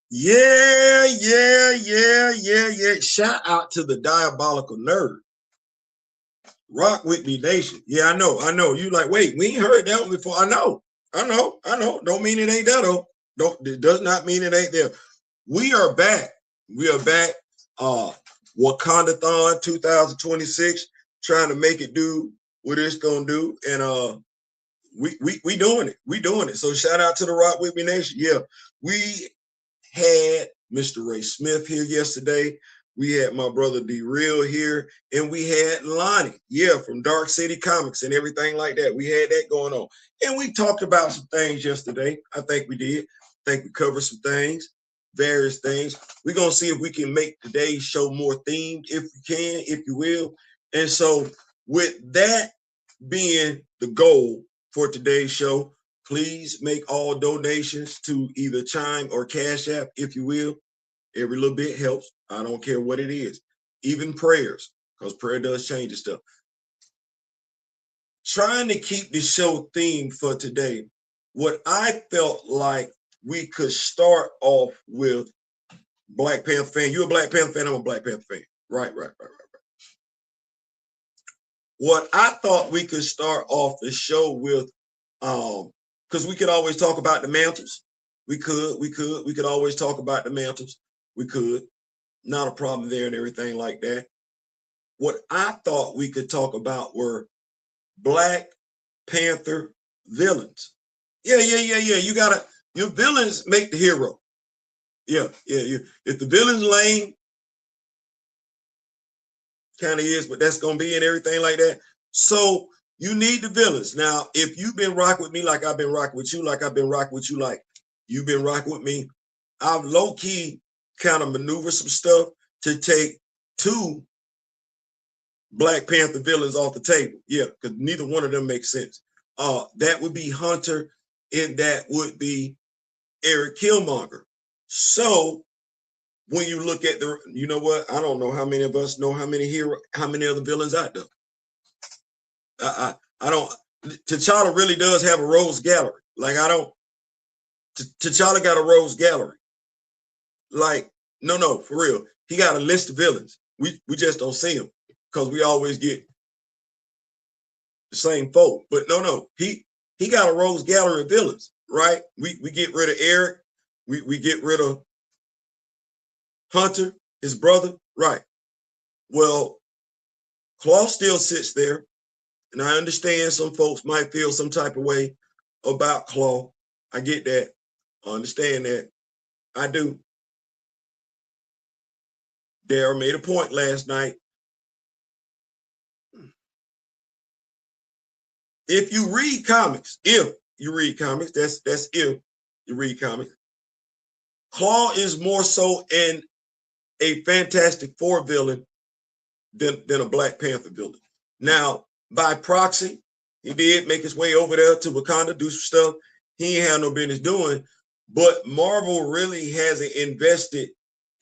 Yeah. Shout out to the diabolical nerd. Rock with me, nation. Yeah, I know. You like, wait, we ain't heard that one before. I know. Don't mean it ain't that though. It does not mean it ain't there. We are back. Wakanda-Thon 2026, trying to make it do what it's gonna do. And we doing it. We doing it. So shout out to the Rock with me, nation. Yeah, we had Mr. Ray Smith here yesterday. We had my brother D Real here, and we had Lonnie, from Dark City Comics and everything like that. We had that going on. And we talked about some things yesterday. I think we did. I think we covered some things, various things. We're going to see if we can make today's show more themed, if we can, if you will. And so with that being the goal for today's show, please make all donations to either Chime or Cash App, if you will. Every little bit helps. I don't care what it is. Even prayers, because prayer does change the stuff. Trying to keep the show themed for today, what I felt like we could start off with, Black Panther fan. You a Black Panther fan? I'm a Black Panther fan. Right. What I thought we could start off the show with, because we could always talk about the mantles. We could always talk about the mantles. We could. Not a problem there and everything like that. What I thought we could talk about were Black Panther villains. Yeah. Your villains make the hero. Yeah. If the villain's lame, kind of is, but that's going to be and everything like that. So you need the villains. Now, if you've been rocking with me like I've been rocking with you, like I've been rocking with you, like you've been rocking with me, I've low-key kind of maneuvered some stuff to take two Black Panther villains off the table. Yeah, because neither one of them makes sense. That would be Hunter, and that would be Eric Killmonger. So when you look at the, you know what? I don't know how many of us know how many other villains out there. I don't. T'Challa really does have a rogues gallery. Like I don't. T'Challa got a rogues gallery. Like no, for real. He got a list of villains. We just don't see them because we always get the same folk. But no, he got a rogues gallery of villains. Right? We get rid of Eric. We get rid of Hunter, his brother, right? Well, Claw still sits there, and I understand some folks might feel some type of way about Claw. I get that. I understand that. I do. Darryl made a point last night. If you read comics, that's if you read comics, Claw is more so a Fantastic Four villain than a Black Panther villain. Now, by proxy, he did make his way over there to Wakanda, do some stuff he ain't had no business doing, but Marvel really hasn't invested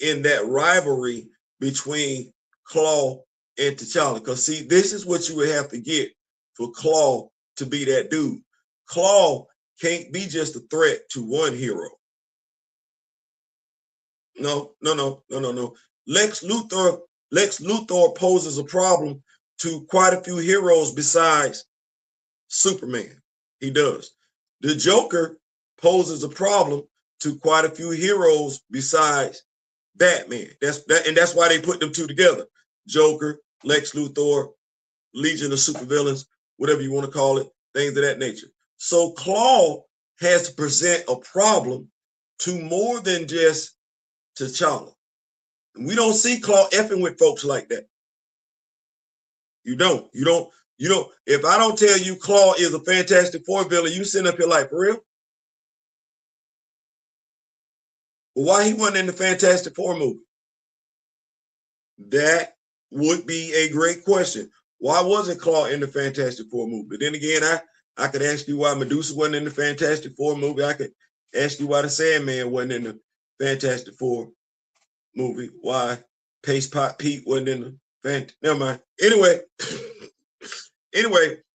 in that rivalry between Claw and T'Challa. Because see, this is what you would have to get for Claw to be that dude. Claw can't be just a threat to one hero. No. Lex Luthor poses a problem to quite a few heroes besides Superman. He does. The Joker poses a problem to quite a few heroes besides Batman. That's why they put them two together. Joker, Lex Luthor, Legion of Supervillains, whatever you want to call it, things of that nature. So Claw has to present a problem to more than just T'Challa. We don't see Claw effing with folks like that. You don't. If I don't tell you Claw is a Fantastic Four villain, you sitting up here like, for real? Well, why he wasn't in the Fantastic Four movie? That would be a great question. Why wasn't Claw in the Fantastic Four movie? But then again, I could ask you why Medusa wasn't in the Fantastic Four movie. I could ask you why the Sandman wasn't in the Fantastic Four movie. Why Paste Pot Pete wasn't in the never mind. Anyway,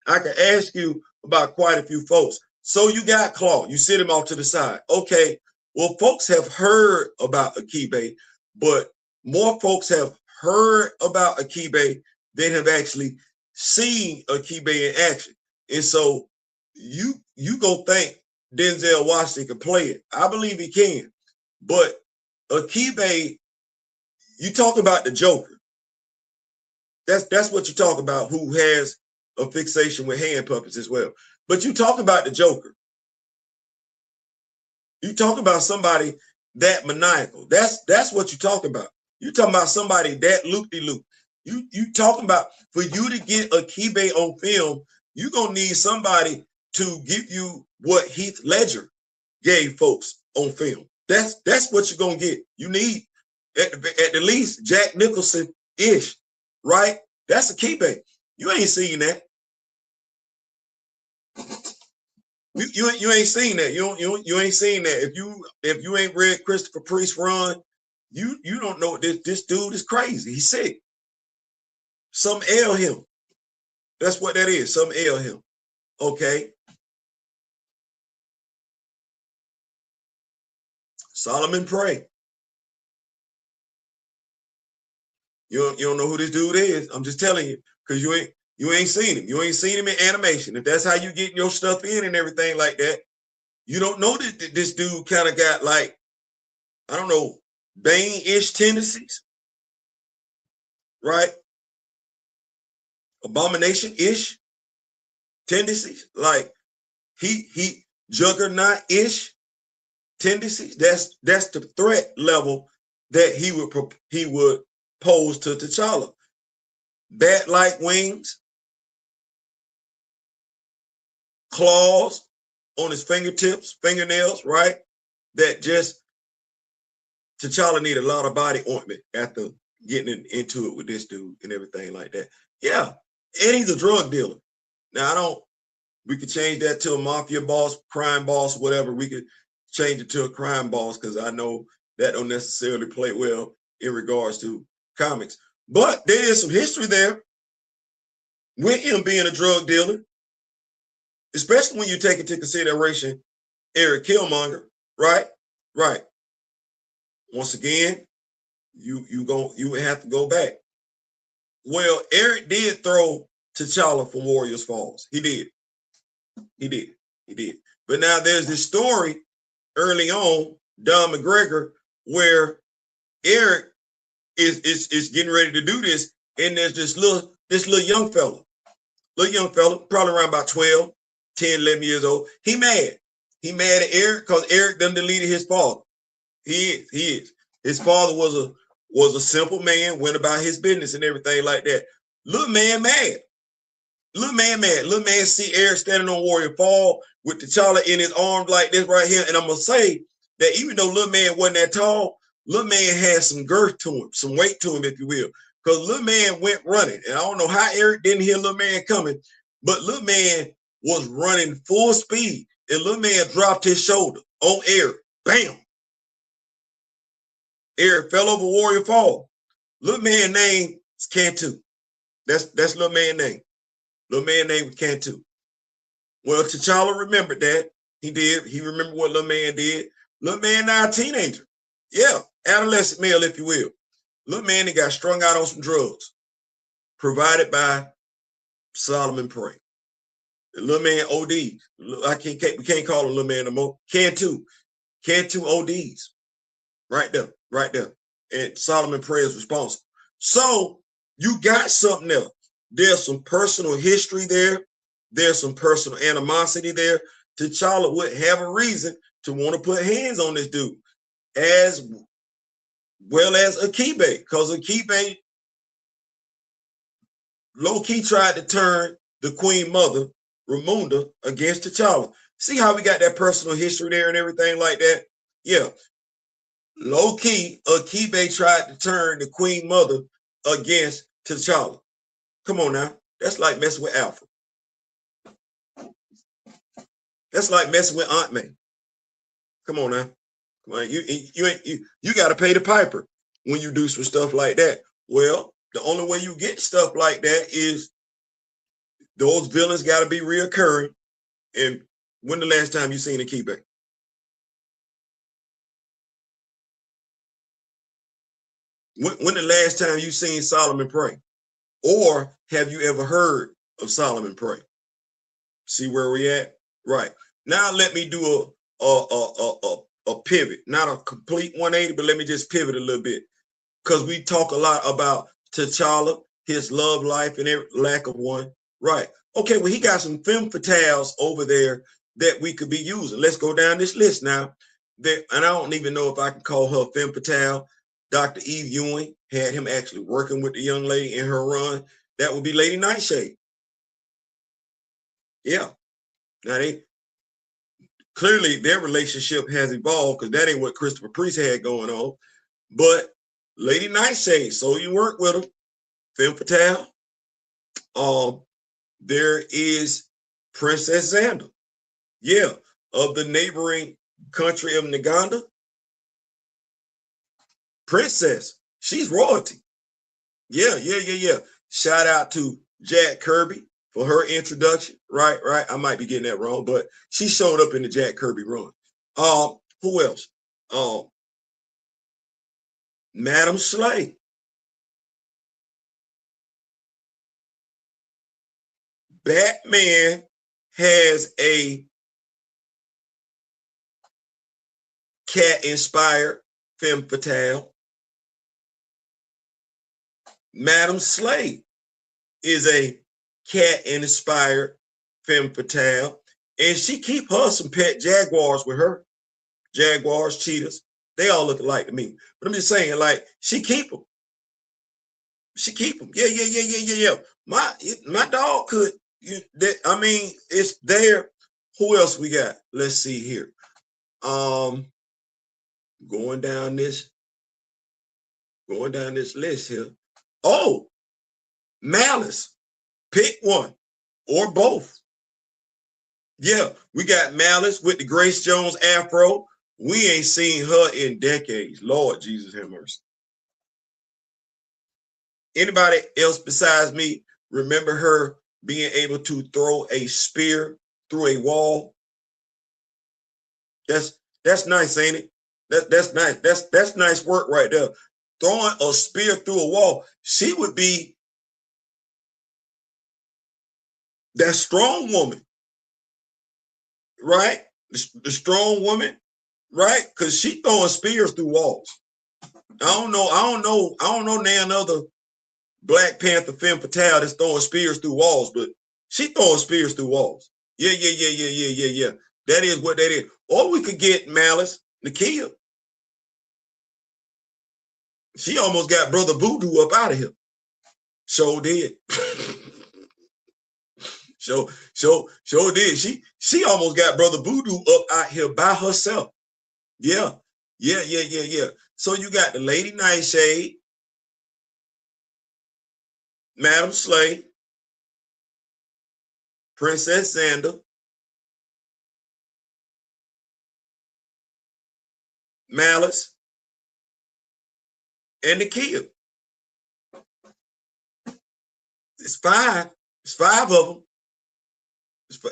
I could ask you about quite a few folks. So you got Claw. You sit him off to the side. Okay. Well, folks have heard about Akibe, but more folks have heard about Akibe than have actually seen Akibe in action. And so you go think Denzel Washington can play it. I believe he can. But Akibe, you talk about the Joker. That's what you talk about, who has a fixation with hand puppets as well. But you talk about the Joker. You talk about somebody that maniacal. That's what you talk about. You talking about somebody that loop-de-loop. You talking about, for you to get Akibe on film, you're gonna need somebody to give you what Heath Ledger gave folks on film. That's what you're gonna get. You need at the least Jack Nicholson-ish, right? That's Akibe. You ain't seen that. You ain't seen that. You ain't seen that. If you ain't read Christopher Priest run, you don't know this dude is crazy. He's sick. Some ail him. That's what that is. Some ail him. Okay. Solomon Pray. You don't know who this dude is. I'm just telling you, because you ain't seen him. You ain't seen him in animation. If that's how you get your stuff in and everything like that, you don't know that this dude kind of got, like, I don't know, Bane-ish tendencies, right? Abomination-ish tendencies, like he Juggernaut-ish tendencies. That's the threat level that he would pose to T'Challa. Bat-like wings, claws on his fingertips, fingernails, right? That just T'Challa need a lot of body ointment after getting into it with this dude and everything like that. Yeah, and he's a drug dealer. Now we could change that to a mafia boss, crime boss, whatever. We could change it to a crime boss, because I know that don't necessarily play well in regards to comics. But there is some history there with him being a drug dealer, especially when you take into consideration Eric Killmonger, right? Right. Once again, you would have to go back. Well, Eric did throw T'Challa from Warriors Falls. He did. But now there's this story early on, Don McGregor, where Eric is getting ready to do this, and there's this little young fella, probably around about 12, 10, 11 years old. He mad at Eric because Eric done deleted his father. He is. His father was a simple man, went about his business and everything like that. Little man mad. Little man see Eric standing on Warrior Fall with T'Challa in his arms like this right here. And I'm gonna say that even though little man wasn't that tall, little man had some girth to him, some weight to him, if you will. Because little man went running. And I don't know how Eric didn't hear little man coming, but little man was running full speed. And little man dropped his shoulder on Eric. Bam! Eric fell over Warrior Fall. Little man name is Cantu. That's little man name. Little man named Cantu. Well, T'Challa remembered that. He did. He remembered what little man did. Little man now a teenager. Yeah, adolescent male, if you will. Little man, he got strung out on some drugs provided by Solomon Pray. The little man ODs. We can't call him little man no more. Cantu ODs. Right there. And Solomon Pray is responsible. So you got something else. There's some personal history there. There's some personal animosity there. T'Challa would have a reason to want to put hands on this dude, as well as Akibe, because Akibe low-key tried to turn the Queen Mother, Ramunda, against T'Challa. See how we got that personal history there and everything like that? Yeah. Low-key, Akibe tried to turn the Queen Mother against T'Challa. Come on now. That's like messing with Alpha. That's like messing with Aunt May. Come on now. Come on. You got to pay the piper when you do some stuff like that. Well, the only way you get stuff like that is those villains got to be reoccurring. And when the last time you seen a keyback? When the last time you seen Solomon pray? Or have you ever heard of Solomon pray? See where we at? Right. Now let me do a pivot. Not a complete 180, but let me just pivot a little bit. Because we talk a lot about T'Challa, his love life, and lack of one. Right. Okay, well, he got some femme fatales over there that we could be using. Let's go down this list now. And I don't even know if I can call her femme fatale. Dr. Eve Ewing had him actually working with the young lady in her run. That would be Lady Nightshade. Yeah. Now clearly their relationship has evolved because that ain't what Christopher Priest had going on. But Lady Nightshade, so you work with her, femme fatale. There is Princess Xander. Yeah, of the neighboring country of Naganda. Princess, she's royalty. Yeah. Shout out to Jack Kirby for her introduction. Right. I might be getting that wrong, but she showed up in the Jack Kirby run. Who else? Madam Slay. Batman has a cat-inspired femme fatale. Madam Slay is a cat-inspired femme fatale, and she keep her some pet jaguars with her. Jaguars, cheetahs, they all look alike to me. But I'm just saying, like, she keep them. She keep them. Yeah. My dog could. I mean, it's there. Who else we got? Let's see here. Going down this list here. Oh, Malice. Pick one or both. Yeah, we got Malice with the Grace Jones afro. We ain't seen her in decades. Lord Jesus have mercy. Anybody else besides me remember her being able to throw a spear through a wall? That's nice, ain't it? That's nice. That's nice work right there. Throwing a spear through a wall. She would be that strong woman, right? The strong woman, right? Because she throwing spears through walls. I don't know now another Black Panther femme fatale that's throwing spears through walls, but she throwing spears through walls. Yeah. That is what that is. Or we could get Malice, Nakia. She almost got Brother Voodoo up out of here. So did. So did. She almost got Brother Voodoo up out here by herself. Yeah. So you got the Lady Nightshade, Madam Slay, Princess Xander, Malice, and Nakia. It's five. It's five of them.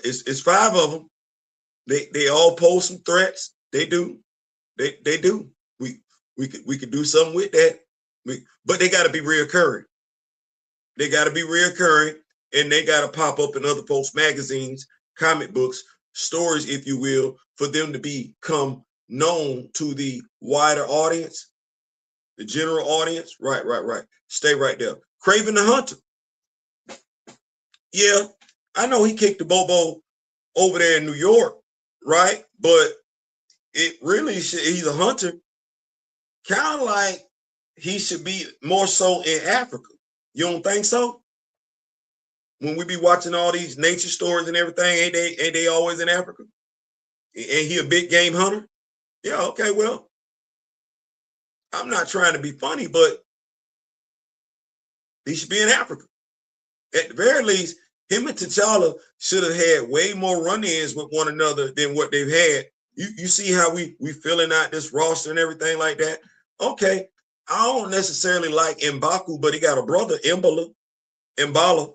It's five of them. They all pose some threats. They do. They do. We could do something with that. But they got to be reoccurring. They got to be reoccurring, and they got to pop up in other folks' magazines, comic books, stories, if you will, for them to become known to the wider audience, the general audience. Right. Stay right there. Craven the Hunter. Yeah, I know he kicked the Bobo over there in New York, right? But it really he's a hunter, kind of like he should be more so in Africa. You don't think so? When we be watching all these nature stories and everything, ain't they always in Africa? Ain't he a big game hunter? Yeah, okay, well, I'm not trying to be funny, but He should be in Africa. At the very least, him and T'Challa should have had way more run-ins with one another than what they've had. You see how we filling out this roster and everything like that? Okay, I don't necessarily like M'Baku, but he got a brother, M'Bala,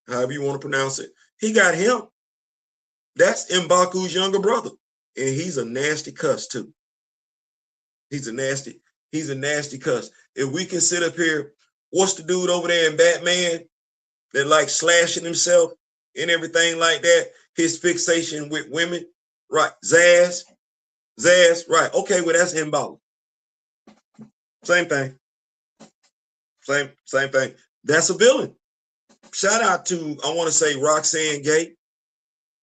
however you want to pronounce it. He got him. That's M'Baku's younger brother. And he's a nasty cuss too. He's a nasty cuss. If we can sit up here, what's the dude over there in Batman that like slashing himself and everything like that? His fixation with women, right? Zaz, right? Okay, well that's M'Bala. Same thing. Same thing. That's a villain. Shout out to, I want to say Roxanne Gay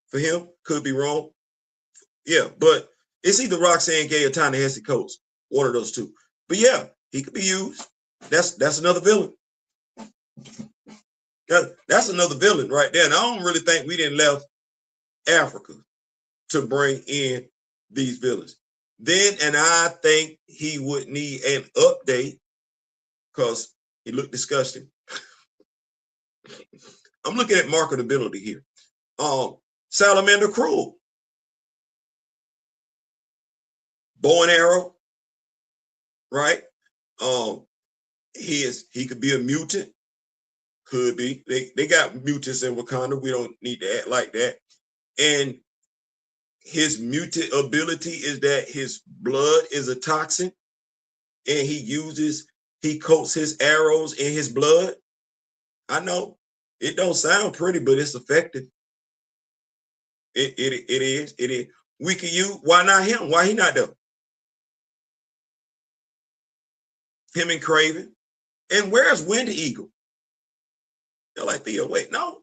for him. Could be wrong. Yeah, but it's either Roxanne Gay or Ta-Nehisi Coates. One of those two. But yeah, he could be used. That's another villain. That's another villain right there. And I don't really think we didn't left Africa to bring in these villains. Then, and I think he would need an update because he looked disgusting. I'm looking at marketability here. Salamander Cruel. Bow and arrow, right? He could be a mutant. Could be. They got mutants in Wakanda. We don't need to act like that. And his mutant ability is that his blood is a toxin, and he coats his arrows in his blood. I know it don't sound pretty, but it's effective. It is. We can use. Why not him? Why he not there? Him and Craven. And where's Wind Eagle? They're like, Theo, wait, no.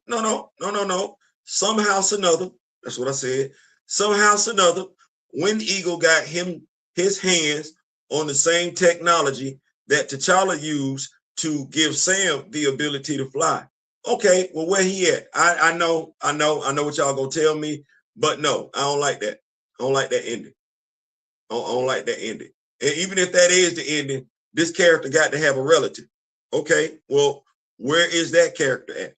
Somehow, another. That's what I said. Somehow, another. Wind Eagle got his hands on the same technology that T'Challa used to give Sam the ability to fly. Okay, well, where he at? I know what y'all gonna tell me, but no, I don't like that. I don't like that ending. I don't like that ending. And even if that is the ending, this character got to have a relative. Okay, well, where is that character at?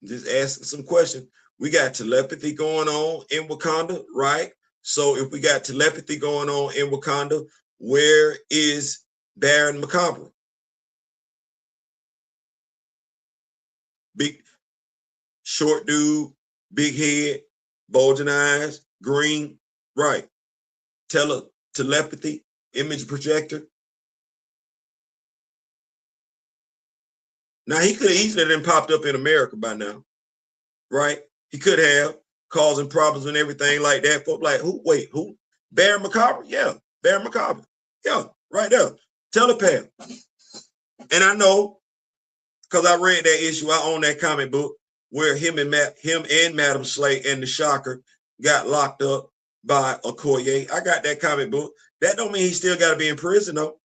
Just asking some questions. We got telepathy going on in Wakanda, right? So if we got telepathy going on in Wakanda, where is Baron Macabre? Big, short dude, big head, bulging eyes, green, right? Telepathy, image projector. Now, he could have easily been popped up in America by now, right? He could have, causing problems and everything like that. Folks like, who? Wait, who? Baron Macabre? Yeah, Baron Macabre. Yeah, right there. Telepath. And I know, because I read that issue, I own that comic book where him and Madam Slate and the Shocker got locked up by Okoye. I got that comic book. That don't mean he still got to be in prison, though.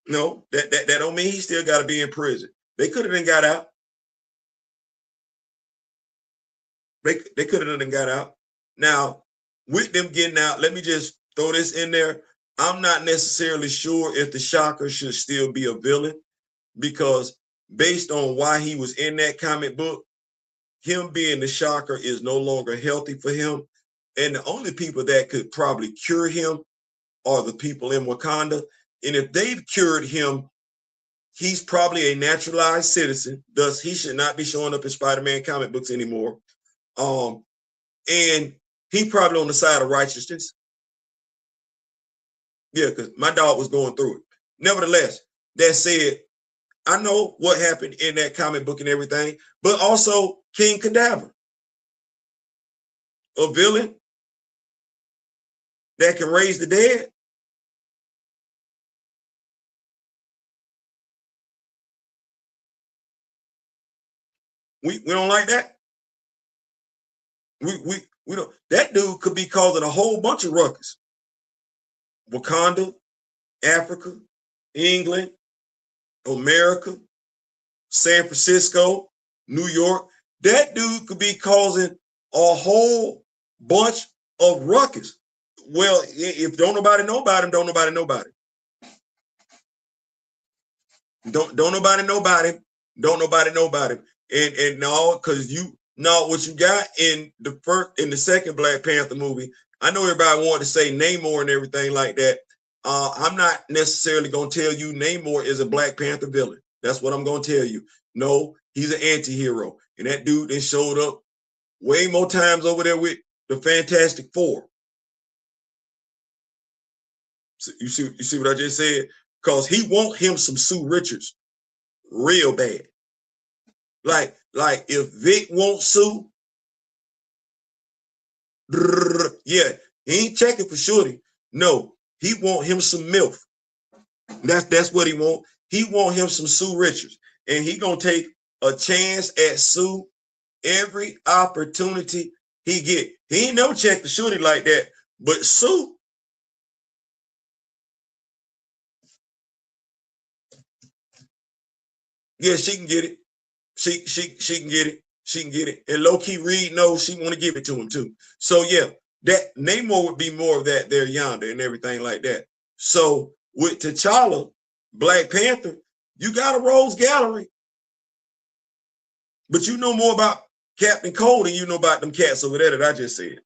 No, that don't mean he still got to be in prison. They could have then got out. They could have then got out. Now, with them getting out, let me just throw this in there. I'm not necessarily sure if the Shocker should still be a villain, because based on why he was in that comic book, him being the Shocker is no longer healthy for him. And the only people that could probably cure him are the people in Wakanda. And if they've cured him, he's probably a naturalized citizen. Thus, he should not be showing up in Spider-Man comic books anymore. And he probably on the side of righteousness. Yeah, because my dog was going through it. Nevertheless, that said, I know what happened in that comic book and everything, but also King Cadaver, a villain that can raise the dead. We don't like that. We don't. That dude could be causing a whole bunch of ruckus. Wakanda, Africa, England, America, San Francisco, New York. That dude could be causing a whole bunch of ruckus. Well, if don't nobody know about him, don't nobody know about him. Don't nobody know about him. Don't nobody know about him. And no, because what you got in the second Black Panther movie, I know everybody wanted to say Namor and everything like that. I'm not necessarily gonna tell you Namor is a Black Panther villain. That's what I'm gonna tell you. No, he's an anti-hero. And that dude then showed up way more times over there with the Fantastic Four. So you see what I just said? Because he want him some Sue Richards real bad. Like if Vic wants Sue, yeah, he ain't checking for Shorty. No, he want him some MILF. That's what he want. He want him some Sue Richards. And he gonna take a chance at Sue every opportunity he get. He ain't never checked the Shorty like that. But Sue, yeah, she can get it. She can get it. She can get it. And low-key Reed knows she want to give it to him too. So yeah, that Namor would be more of that there yonder and everything like that. So with T'Challa, Black Panther, you got a Rose Gallery. But you know more about Captain Cold than you know about them cats over there that I just said.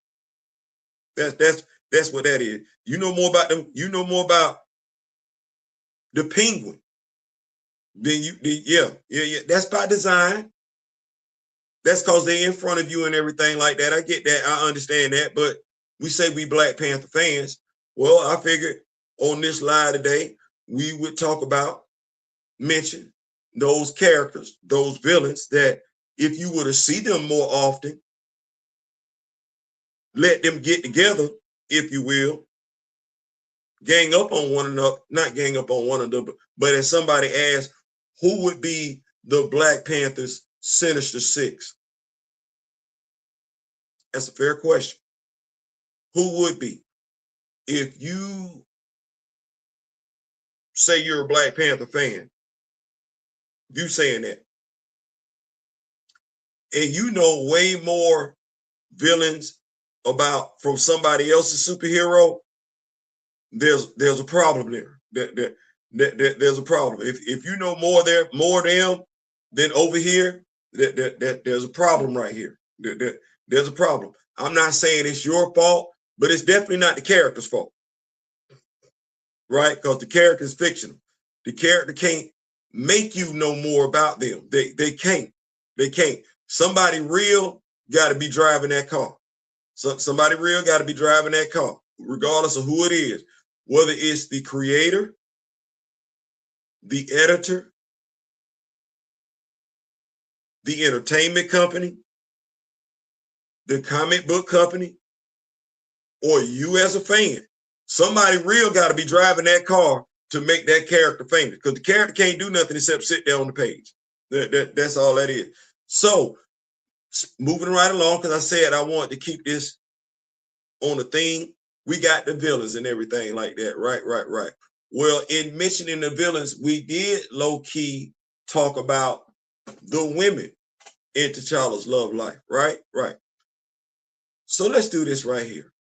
That's what that is. You know more about them. You know more about the Penguin than you. Yeah. That's by design. That's because they're in front of you and everything like that. I get that. I understand that. But we say we Black Panther fans. Well, I figured on this live today, we would talk about, mention those characters, those villains that if you were to see them more often, let them get together, if you will, gang up on one another, not gang up on one another, but as somebody asked, who would be the Black Panthers' Sinister Six? That's a fair question. Who would be? If you say you're a Black Panther fan, you saying that, and you know way more villains about from somebody else's superhero, there's a problem there. There's a problem. If you know more them than over here, there's a problem right here. There's a problem. I'm not saying it's your fault, but it's definitely not the character's fault, right? Because the character is fictional. The character can't make you know more about them. They can't. They can't. Somebody real got to be driving that car. So somebody real got to be driving that car, regardless of who it is, whether it's the creator, the editor, the entertainment company, the comic book company, or you as a fan. Somebody real got to be driving that car to make that character famous, because the character can't do nothing except sit there on the page. That's all that is. So moving right along, because I said I wanted to keep this on the theme. We got the villains and everything like that. Right. Well, in mentioning the villains, we did low-key talk about the women in T'Challa's love life. Right. So let's do this right here.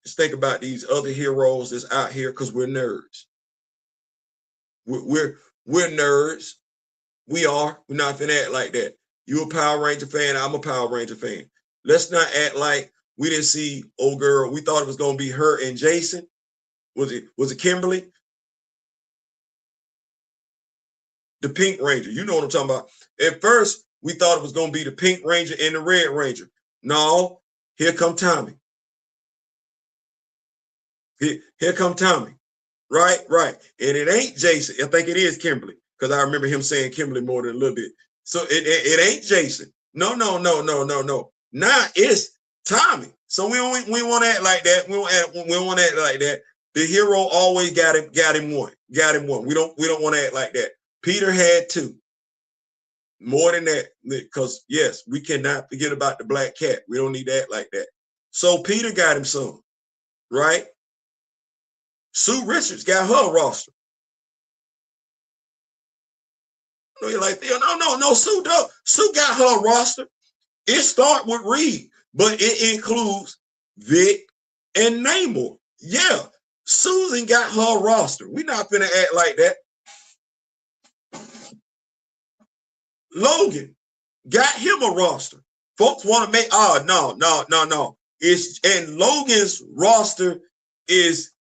Let's think about these other heroes that's out here, because we're nerds. We're nerds. We are. We're not finna act like that. You a Power Ranger fan, I'm a Power Ranger fan. Let's not act like we didn't see old girl. We thought it was gonna be her and Jason. Was it Kimberly? The Pink Ranger. You know what I'm talking about. At first, we thought it was gonna be the Pink Ranger and the Red Ranger. No, here come Tommy. Here come Tommy. Right. And it ain't Jason. I think it is Kimberly, because I remember him saying Kimberly more than a little bit. So it ain't Jason. No. Now it's Tommy. So we want to act like that. We don't want to act like that. The hero always got him one. We don't want to act like that. Peter had two. More than that, because yes, we cannot forget about the black cat. We don't need to act like that. So Peter got him some, right? Sue Richards got her roster. No, you're like, no, Sue got her roster. It starts with Reed, but it includes Vic, and Namor. Yeah, Susan got her roster. We're not gonna act like that. Logan got him a roster. Folks want to make no. It's and Logan's roster is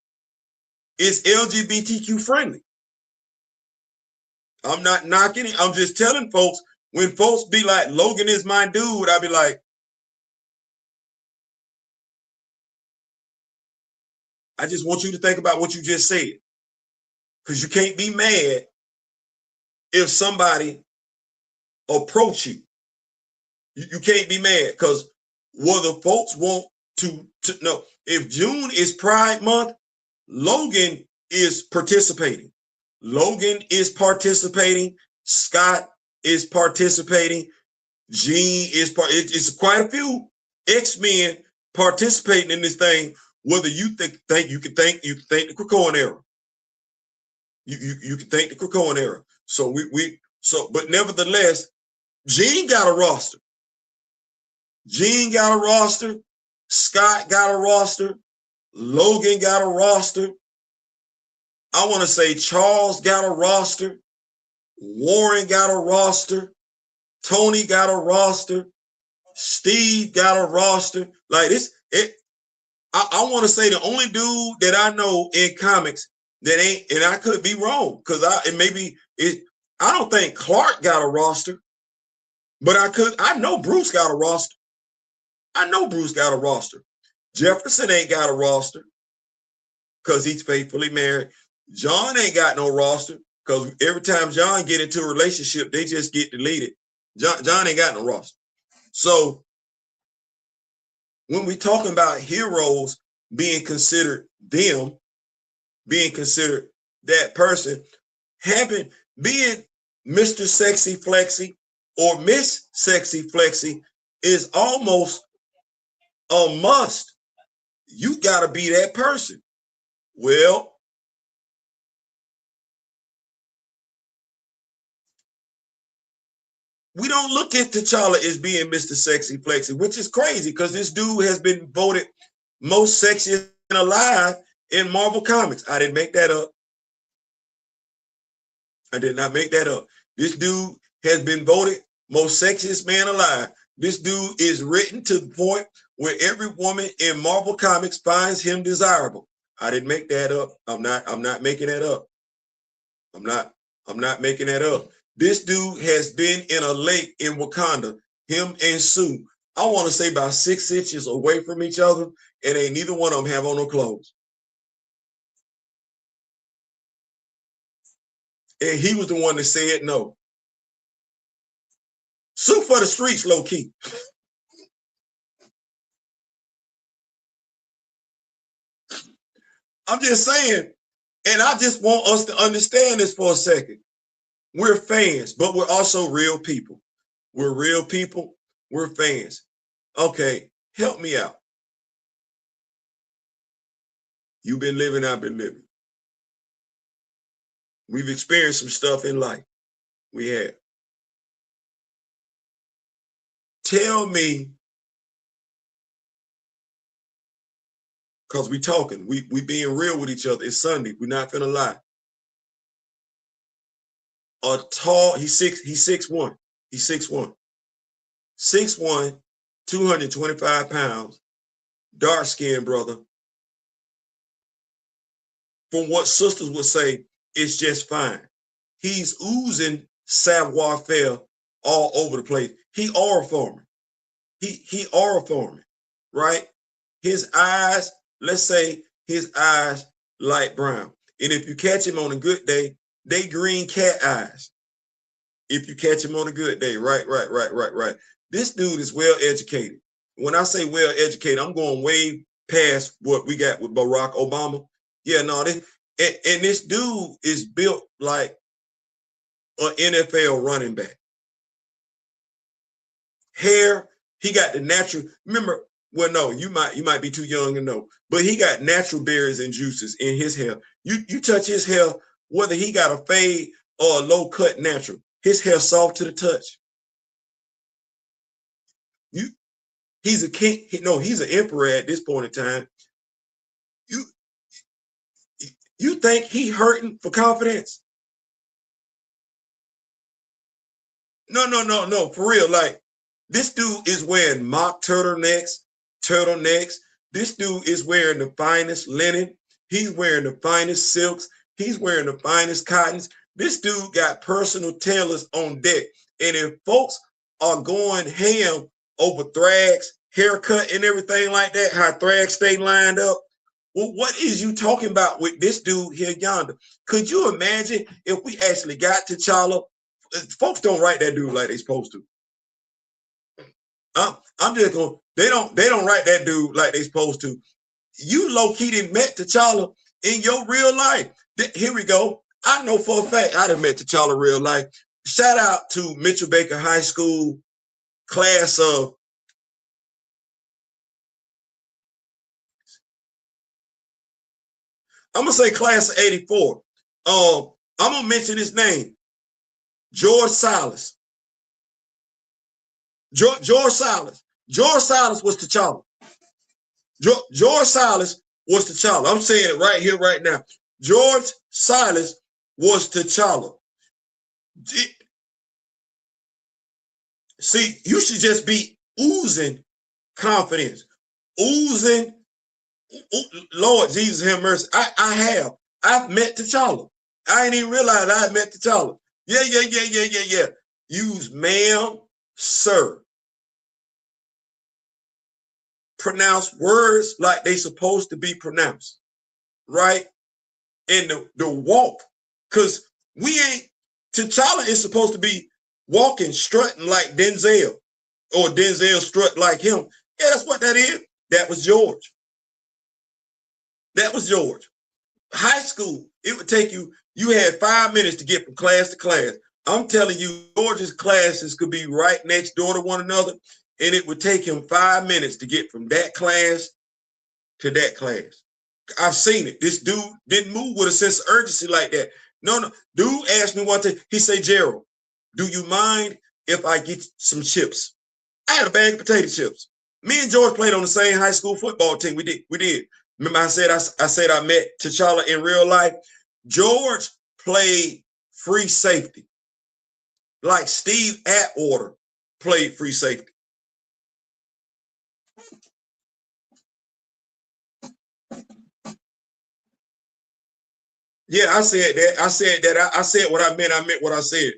LGBTQ friendly. I'm not knocking it. I'm just telling folks, when folks be like, Logan is my dude, I be like, I just want you to think about what you just said. Because you can't be mad if somebody approach you. You can't be mad because whether folks want to know. If June is Pride Month, Logan is participating. Logan is participating. Scott is participating. Gene is it's quite a few X-Men participating in this thing. Whether you think you can thank the Krakoan era. You can thank the Krakoan era. So but nevertheless, Gene got a roster. Gene got a roster. Scott got a roster. Logan got a roster. I want to say Charles got a roster. Warren got a roster. Tony got a roster. Steve got a roster. Like this, I want to say the only dude that I know in comics that ain't, and I could be wrong, because I don't think Clark got a roster, but I know Bruce got a roster. I know Bruce got a roster. Jefferson ain't got a roster because he's faithfully married. John ain't got no roster because every time John get into a relationship, they just get deleted. John ain't got no roster. So when we talking about heroes being considered them, being considered that person, being Mr. Sexy Flexy or Miss Sexy Flexy is almost a must. You got to be that person. Well, we don't look at T'Challa as being Mr. Sexy Flexy, which is crazy because this dude has been voted most sexiest alive in Marvel Comics. I didn't make that up. I did not make that up. This dude has been voted most sexiest man alive. This dude is written to the point where every woman in Marvel Comics finds him desirable. I didn't make that up. I'm not making that up. I'm not making that up. This dude has been in a lake in Wakanda, him and Sue. I want to say about 6 inches away from each other, and ain't neither one of them have on no clothes. And he was the one that said no. Sue for the streets, low key. I'm just saying, and I just want us to understand this for a second. We're fans, but we're also real people. We're real people. We're fans. Okay, help me out. You've been living, I've been living. We've experienced some stuff in life. We have. Tell me, because we talking, we being real with each other. It's Sunday. We're not gonna lie. A tall, he's 6'1". He's 6'1". 6'1", 225 pounds, dark-skinned brother. From what sisters would say, it's just fine. He's oozing savoir-faire all over the place. He aura forming. He aura forming, right? His eyes, let's say his eyes light brown. And if you catch him on a good day, they green cat eyes. If you catch him on a good day, right. This dude is well educated. When I say well educated, I'm going way past what we got with Barack Obama. Yeah, no, and this dude is built like an NFL running back. Hair, he got the natural. Remember, well, no, you might be too young to know, but he got natural berries and juices in his hair. You touch his hair, whether he got a fade or a low cut natural, his hair soft to the touch. He's a king. No, he's an emperor at this point in time. You think he hurting for confidence? No. For real, like this dude is wearing mock turtlenecks. This dude is wearing the finest linen. He's wearing the finest silks. He's wearing the finest cottons. This dude got personal tailors on deck. And if folks are going ham over Thrag's haircut and everything like that, how Thrag stay lined up, well, what is you talking about with this dude here yonder? Could you imagine if we actually got T'Challa? Folks don't write that dude like they supposed to. I'm just going. They don't write that dude like they supposed to. You low key didn't met T'Challa in your real life. Here we go. I know for a fact I done met T'Challa real life. Shout out to Mitchell Baker High School class of. I'm gonna say class of '84. I'm gonna mention his name, George Silas. George Silas. George Silas was T'Challa. George Silas was T'Challa. I'm saying it right here, right now. George Silas was T'Challa. See, you should just be oozing confidence, oozing. Lord Jesus have mercy. I've met T'Challa. I ain't even realized I met T'Challa. Yeah. Use ma'am, sir. Pronounce words like they supposed to be pronounced, right? And the walk, because we ain't. T'Challa is supposed to be walking, strutting like Denzel, or Denzel strut like him. Yeah, that's what that is. That was George. That was George. High school, it would take you had 5 minutes to get from class to class. I'm telling you, George's classes could be right next door to one another, and it would take him 5 minutes to get from that class to that class. I've seen it. This dude didn't move with a sense of urgency like that. No. Dude asked me one thing. He said, Gerald, do you mind if I get some chips? I had a bag of potato chips. Me and George played on the same high school football team. We did. Remember I said I met T'Challa in real life? George played free safety. Like Steve Atwater played free safety. Yeah, I said that. I said what I meant. I meant what I said.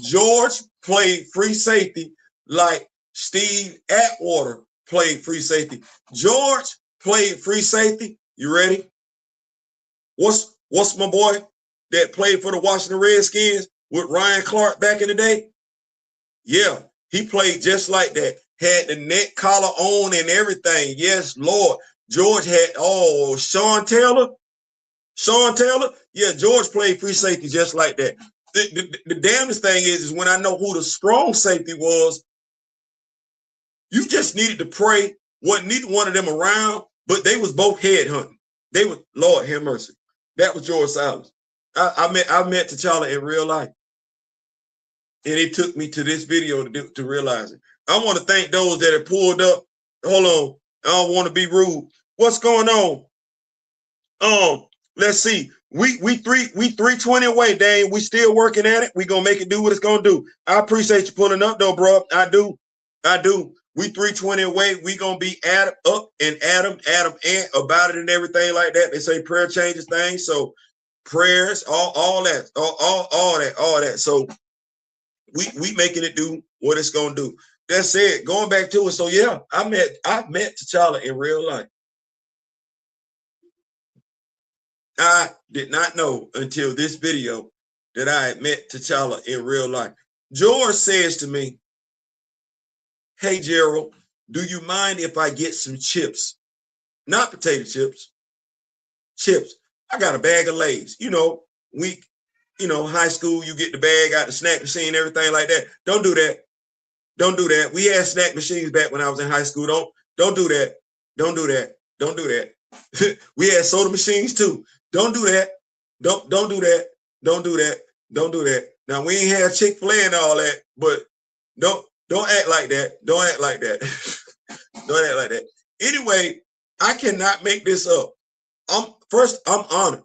George played free safety like Steve Atwater played free safety. George played free safety. You ready? What's my boy that played for the Washington Redskins with Ryan Clark back in the day? Yeah, he played just like that. Had the neck collar on and everything. Yes, Lord. George had, Sean Taylor. Yeah, George played free safety just like that. The damnest thing is when I know who the strong safety was, you just needed to pray. Wasn't neither one of them around, but they was both headhunting. They were, Lord have mercy. That was George Silas. I met T'Challa in real life. And it took me to this video to realize it. I want to thank those that have pulled up. Hold on. I don't want to be rude. What's going on? Let's see. We 320 away, Dane. We still working at it. We gonna make it do what it's gonna do. I appreciate you pulling up though, bro. I do. We 320 away. We gonna be up and Adam and about it and everything like that. They say prayer changes things. So prayers, all that. So we making it do what it's gonna do. That's it. Going back to it. So yeah, I met T'Challa in real life. I did not know until this video that I had met T'Challa in real life. George says to me, hey, Gerald, do you mind if I get some chips? Not potato chips, chips. I got a bag of Lay's. High school, you get the bag out the snack machine, everything like that. Don't do that. Don't do that. We had snack machines back when I was in high school. Don't do that. Don't do that. Don't do that. We had soda machines too. Don't do that. Don't do that. Don't do that. Don't do that. Now we ain't have Chick-fil-A and all that, but don't act like that. Don't act like that. Don't act like that. Anyway, I cannot make this up. I'm honored.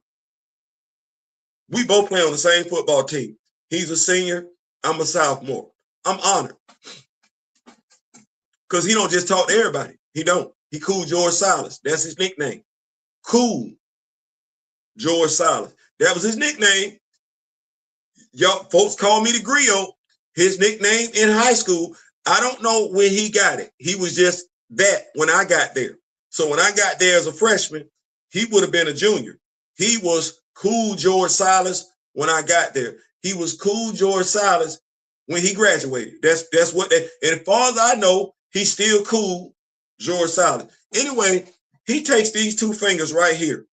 We both play on the same football team. He's a senior. I'm a sophomore. I'm honored. Because he don't just talk to everybody. He don't. He Cool George Silas. That's his nickname. Cool George Silas. That was his nickname. Y'all folks call me the Griot. His nickname in high school. I don't know when he got it. He was just that when I got there. So when I got there as a freshman, he would have been a junior. He was Cool George Silas when I got there. He was Cool George Silas when he graduated. That's what they, and as far as I know, he's still Cool George Silas. Anyway, he takes these two fingers right here.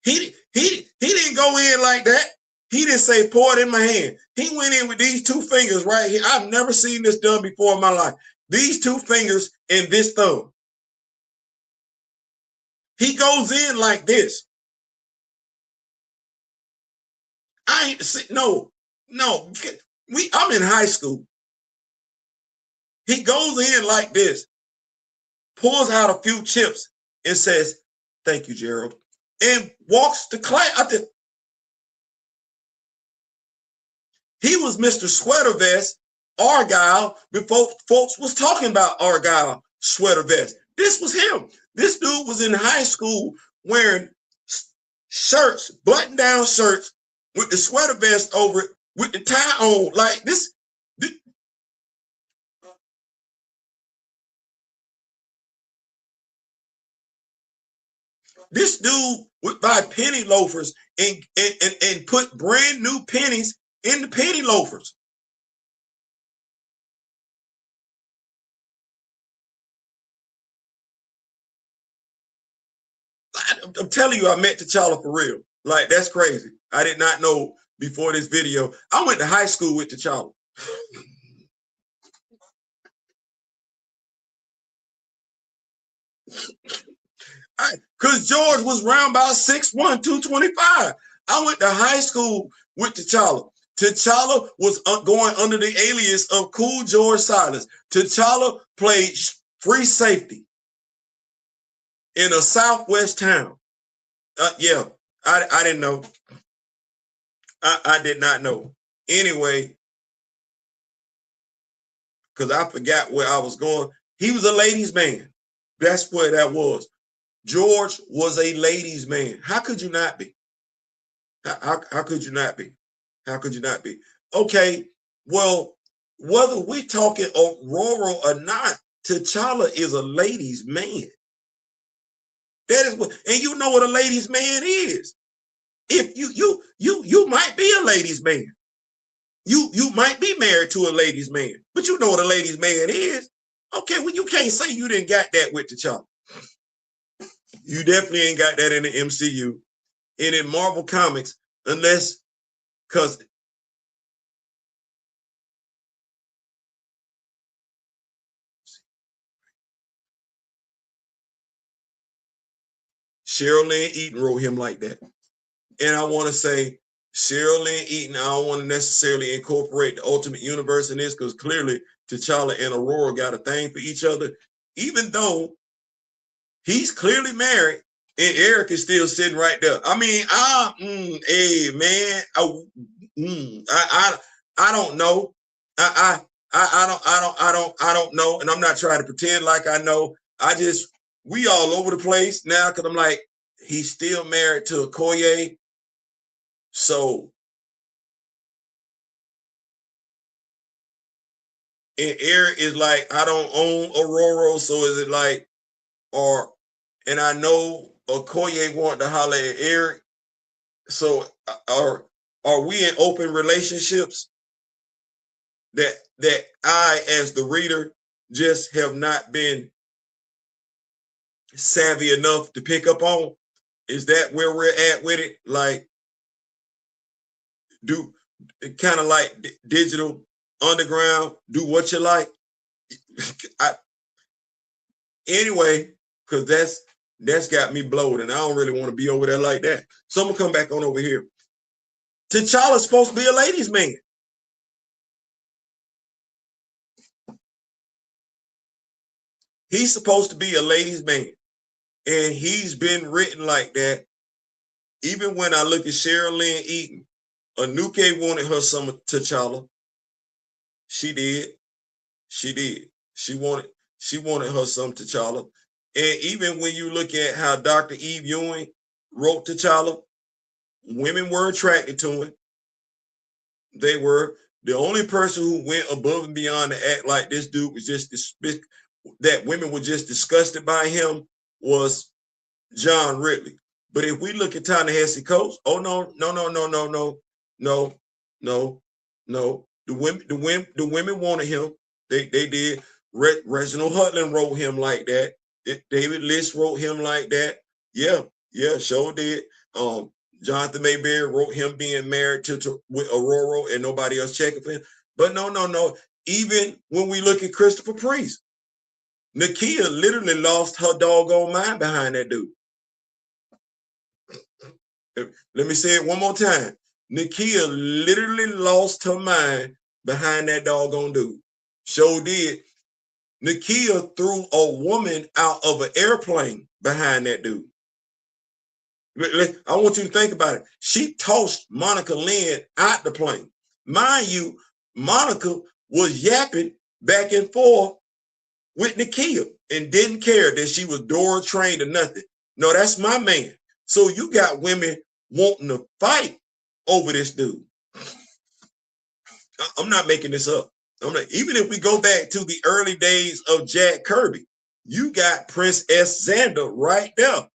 He didn't go in like that. He didn't say, pour it in my hand. He went in with these two fingers right here. I've never seen this done before in my life. These two fingers and this thumb. He goes in like this. I ain't see, no. I'm in high school. He goes in like this, pulls out a few chips and says, thank you, Gerald, and walks to class. He was Mr. Sweater Vest, Argyle, before folks was talking about Argyle sweater vest. This was him. This dude was in high school wearing shirts, button-down shirts with the sweater vest over it, with the tie on, like this. This dude would buy penny loafers and put brand new pennies in the penny loafers. I'm telling you, I met T'Challa for real. Like, that's crazy. I did not know before this video. I went to high school with T'Challa. Because George was around about 6'1", 225. I went to high school with T'Challa. T'Challa was going under the alias of Cool George Silas. T'Challa played free safety in a Southwest town. Yeah, I didn't know. I did not know. Anyway, because I forgot where I was going. He was a ladies' man. That's where that was. George was a ladies' man. How could you not be? How could you not be? How could you not be? Okay, well, whether we're talking Aurora or not, T'Challa is a ladies' man. That is what, and you know what a ladies' man is. If you might be a ladies' man. You might be married to a ladies' man, but you know what a ladies' man is. Okay, well, you can't say you didn't got that with T'Challa. You definitely ain't got that in the MCU and in Marvel Comics, unless because Cheryl Lynn Eaton wrote him like that. And I want to say Cheryl Lynn Eaton, I don't want to necessarily incorporate the Ultimate Universe in this because clearly T'Challa and Aurora got a thing for each other, even though he's clearly married and Eric is still sitting right there. I mean, hey man, I don't know. I don't know, and I'm not trying to pretend like I know. We all over the place now because I'm like, he's still married to Okoye, so and Eric is like, I don't own Aurora, so is it like, or and I know Okoye wanted to holler at Eric, so are we in open relationships that I, as the reader, just have not been savvy enough to pick up on? Is that where we're at with it? Like, do kind of like Digital Underground, do what you like? Anyway, because that's got me blowed, and I don't really want to be over there like that. So I'm gonna come back on over here. T'Challa's supposed to be a ladies' man. He's supposed to be a ladies' man, and he's been written like that. Even when I look at Cheryl Lynn Eaton, Anuke wanted her some T'Challa. She did. She did. She wanted her some T'Challa. And even when you look at how Dr. Eve Ewing wrote T'Challa, women were attracted to him. They were. The only person who went above and beyond to act like this dude was just that women were just disgusted by him was John Ridley. But if we look at Ta-Nehisi Coates, oh no. The women wanted him. They did. Reginald Hutland wrote him like that. David List wrote him like that. Yeah, sure did. Jonathan Mayberry wrote him being married with Aurora and nobody else checking for him. But no. Even when we look at Christopher Priest, Nakia literally lost her doggone mind behind that dude. Let me say it one more time. Nakia literally lost her mind behind that doggone dude. Sure did. Nakia threw a woman out of an airplane behind that dude. I want you to think about it. She tossed Monica Lynn out the plane. Mind you, Monica was yapping back and forth with Nakia and didn't care that she was door trained or nothing. No, that's my man. So you got women wanting to fight over this dude. I'm not making this up. Even if we go back to the early days of Jack Kirby, you got Princess Xander right there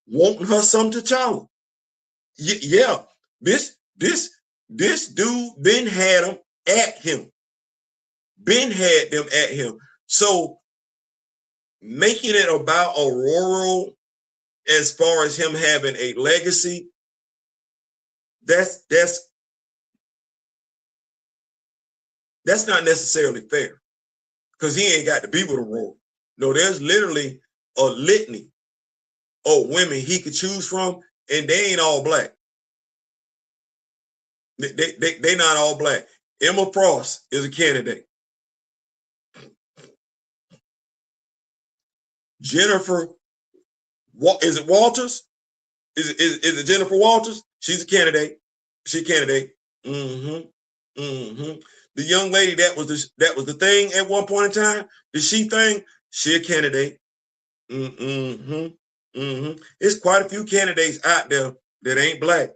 wanting her some T'Challa. Yeah, this dude Ben had them at him. Ben had them at him. So making it about Aurora as far as him having a legacy, that's not necessarily fair, because he ain't got to be with Aurora. No, there's literally a litany of women he could choose from, and they ain't all black. They not all black. Emma Frost is a candidate. Jennifer, is it Walters? Is it Jennifer Walters? She's a candidate. She's a candidate. The young lady that was the thing at one point in time, the she thing, she a candidate. It's quite a few candidates out there that ain't black.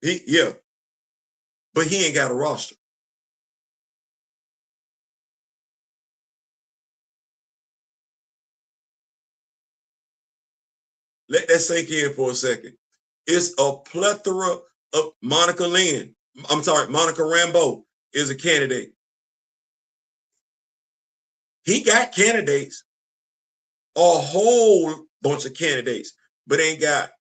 But he ain't got a roster. Let that sink in for a second. It's a plethora of Monica Rambeau is a candidate. He got candidates, a whole bunch of candidates, but ain't got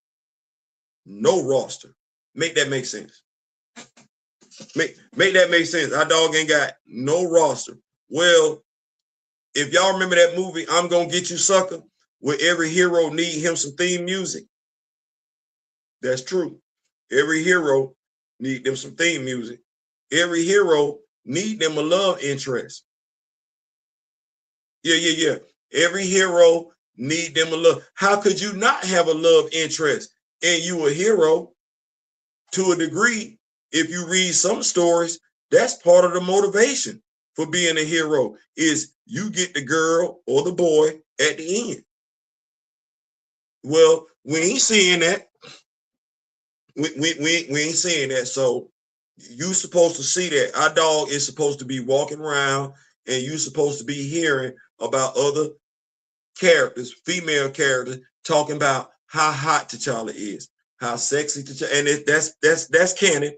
no roster. Make that make sense. Make that make sense. Our dog ain't got no roster. Well, if y'all remember that movie, I'm Gonna Get You Sucker, where every hero need him some theme music. That's true. Every hero need them some theme music. Every hero need them a love interest. Yeah. Every hero need them a love. How could you not have a love interest and you a hero? To a degree, if you read some stories, that's part of the motivation for being a hero, is you get the girl or the boy at the end. Well, we ain't seeing that. We ain't seeing that. So you supposed to see that. Our dog is supposed to be walking around and you supposed to be hearing about other characters, female characters, talking about how hot T'Challa is, how sexy T'Challa, and that's canon.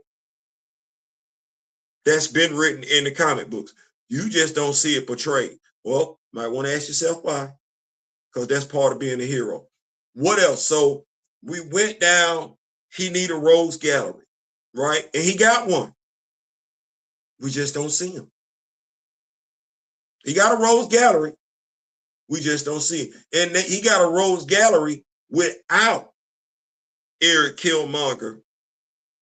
That's been written in the comic books. You just don't see it portrayed. Well, might want to ask yourself why, because that's part of being a hero. What else? So we went down, he need a Rose Gallery, right? And he got one. We just don't see him. He got a Rose Gallery. We just don't see him. And he got a Rose Gallery without Eric Killmonger,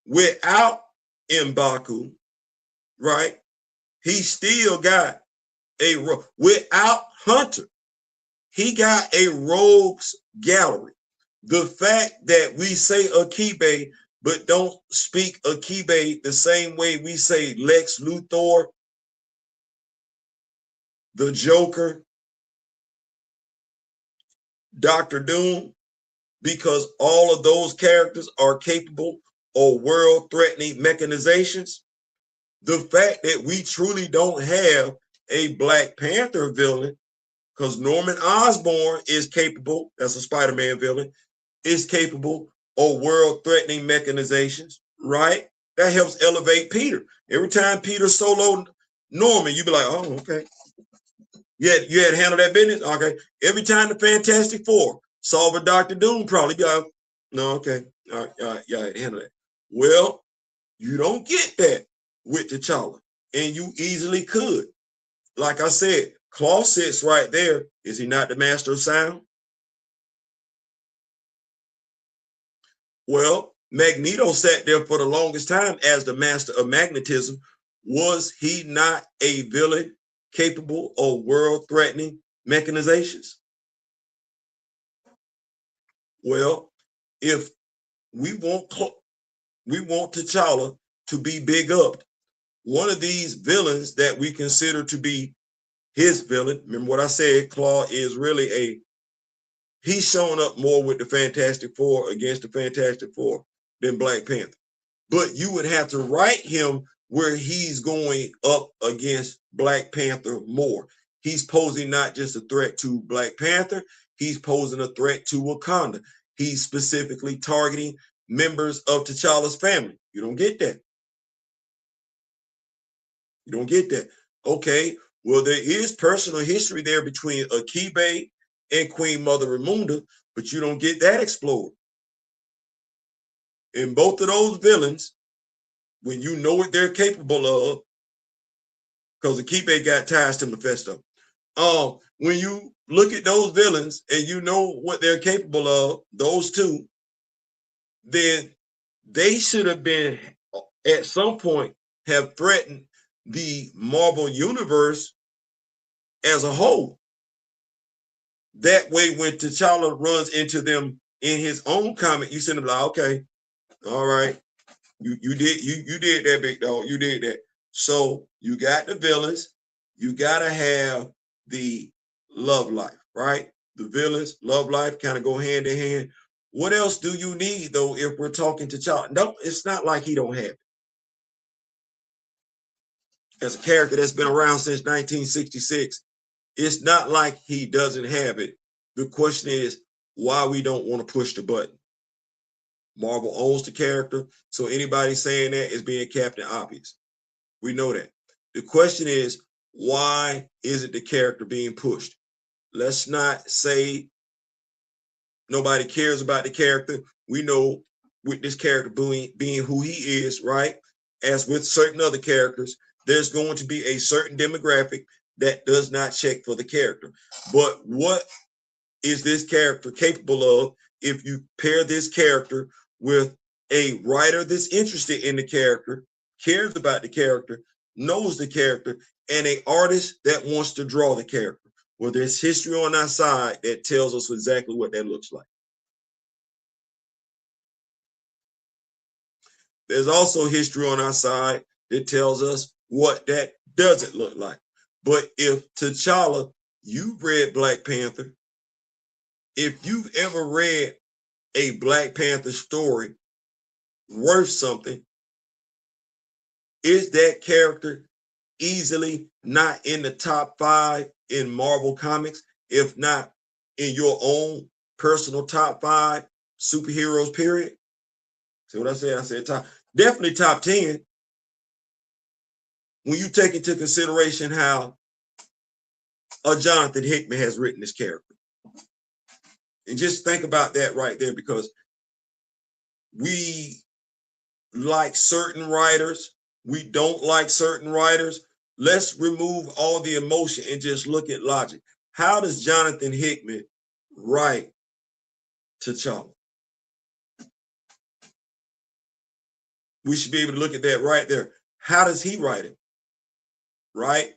without M'Baku, right? He still got without Hunter. He got a rogues gallery. The fact that we say Akibe but don't speak Akibe the same way we say Lex Luthor, the Joker, Dr. Doom, because all of those characters are capable of world-threatening mechanizations. The fact that we truly don't have a Black Panther villain, because Norman Osborn is capable, that's a Spider-Man villain, is capable of world-threatening mechanizations, right? That helps elevate Peter. Every time Peter solo Norman, you be like, oh, okay. You had to handle that business? Okay. Every time the Fantastic Four solve a Dr. Doom probably be like, no, okay. All right, yeah, I had to handle that. Well, you don't get that with T'Challa, and you easily could. Like I said, Claw sits right there. Is he not the master of sound? Well, Magneto sat there for the longest time as the master of magnetism. Was he not a villain capable of world-threatening mechanizations? Well, if we want T'Challa to be big up, one of these villains that we consider to be his villain, remember what I said, Claw is really he's shown up more with the Fantastic Four against the Fantastic Four than Black Panther. But you would have to write him where he's going up against Black Panther more. He's posing not just a threat to Black Panther, he's posing a threat to Wakanda. He's specifically targeting members of T'Challa's family. You don't get that. You don't get that. Okay, well, there is personal history there between Akibe and Queen Mother Ramunda, but you don't get that explored. In both of those villains, when you know what they're capable of, because Akibe got ties to Mephisto. When you look at those villains and you know what they're capable of, those two, then they should have been at some point have threatened the Marvel universe as a whole. That way, when T'Challa runs into them in his own comic, you send them like, okay, all right, you did that, big dog, you did that. So you got the villains, you gotta have the love life, right? The villains, love life kind of go hand in hand. What else do you need though if we're talking T'Challa? No, it's not like he don't have it. As a character that's been around since 1966, it's not like he doesn't have it. The question is why we don't want to push the button. Marvel owns the character, so anybody saying that is being Captain Obvious. We know that. The question is, why isn't the character being pushed? Let's not say nobody cares about the character. We know with this character being who he is, right? As with certain other characters, there's going to be a certain demographic that does not check for the character. But what is this character capable of if you pair this character with a writer that's interested in the character, cares about the character, knows the character, and an artist that wants to draw the character? Well, there's history on our side that tells us exactly what that looks like. There's also history on our side that tells us what that doesn't look like. But if T'Challa, you've read Black Panther, if you've ever read a Black Panther story worth something, is that character easily not in the top 5 in Marvel Comics, if not in your own personal top 5 superheroes, period? See what I said? I said definitely top 10. When you take into consideration how Jonathan Hickman has written this character. And just think about that right there, because we like certain writers, we don't like certain writers. Let's remove all the emotion and just look at logic. How does Jonathan Hickman write T'Challa? We should be able to look at that right there. How does he write it? Right?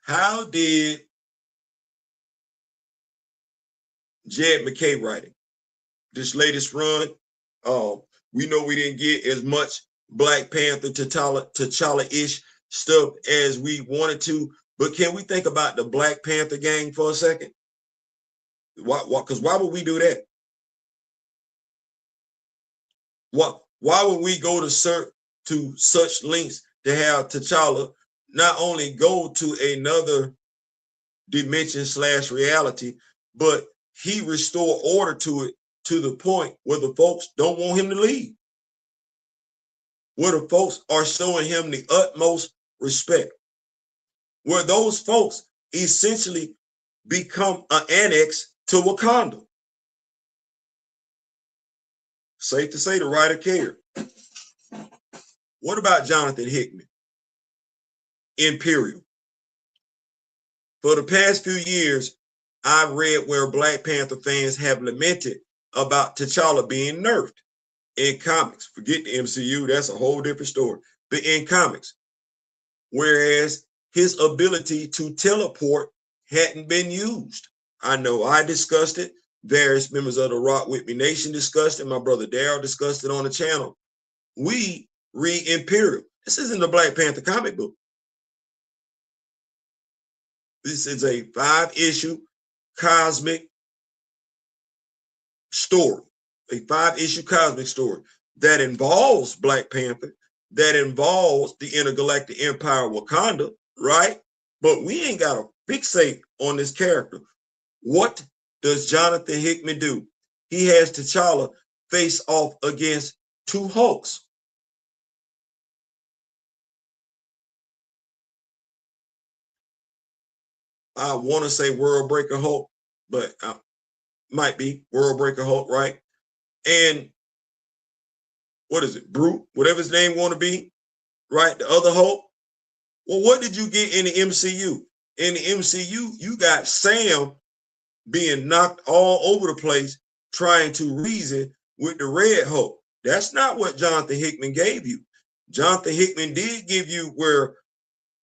How did Jed McKay writing. This latest run, we know we didn't get as much Black Panther T'Challa-ish stuff as we wanted to, but can we think about the Black Panther gang for a second? Because why would we do that? Why would we go to such lengths to have T'Challa not only go to another dimension / reality, but he restore order to it to the point where the folks don't want him to leave, where the folks are showing him the utmost respect, where those folks essentially become an annex to Wakanda. Safe to say the writer cared. What about Jonathan Hickman? Imperial. For the past few years, I've read where Black Panther fans have lamented about T'Challa being nerfed in comics. Forget the MCU, that's a whole different story. But in comics, whereas his ability to teleport hadn't been used. I know I discussed it. Various members of the Rock With Me Nation discussed it. My brother Daryl discussed it on the channel. We read Imperial. This isn't a Black Panther comic book. This is a 5-issue cosmic story, a 5-issue cosmic story that involves Black Panther, that involves the intergalactic empire of Wakanda, right? But we ain't got to fixate on this character. What does Jonathan Hickman do? He has T'Challa face off against 2 Hulks. I want to say World Breaker Hulk, but might be World Breaker Hulk, right? And what is it? Brute, whatever his name want to be, right? The other Hulk. Well, what did you get in the MCU? In the MCU, you got Sam being knocked all over the place trying to reason with the Red Hulk. That's not what Jonathan Hickman gave you. Jonathan Hickman did give you where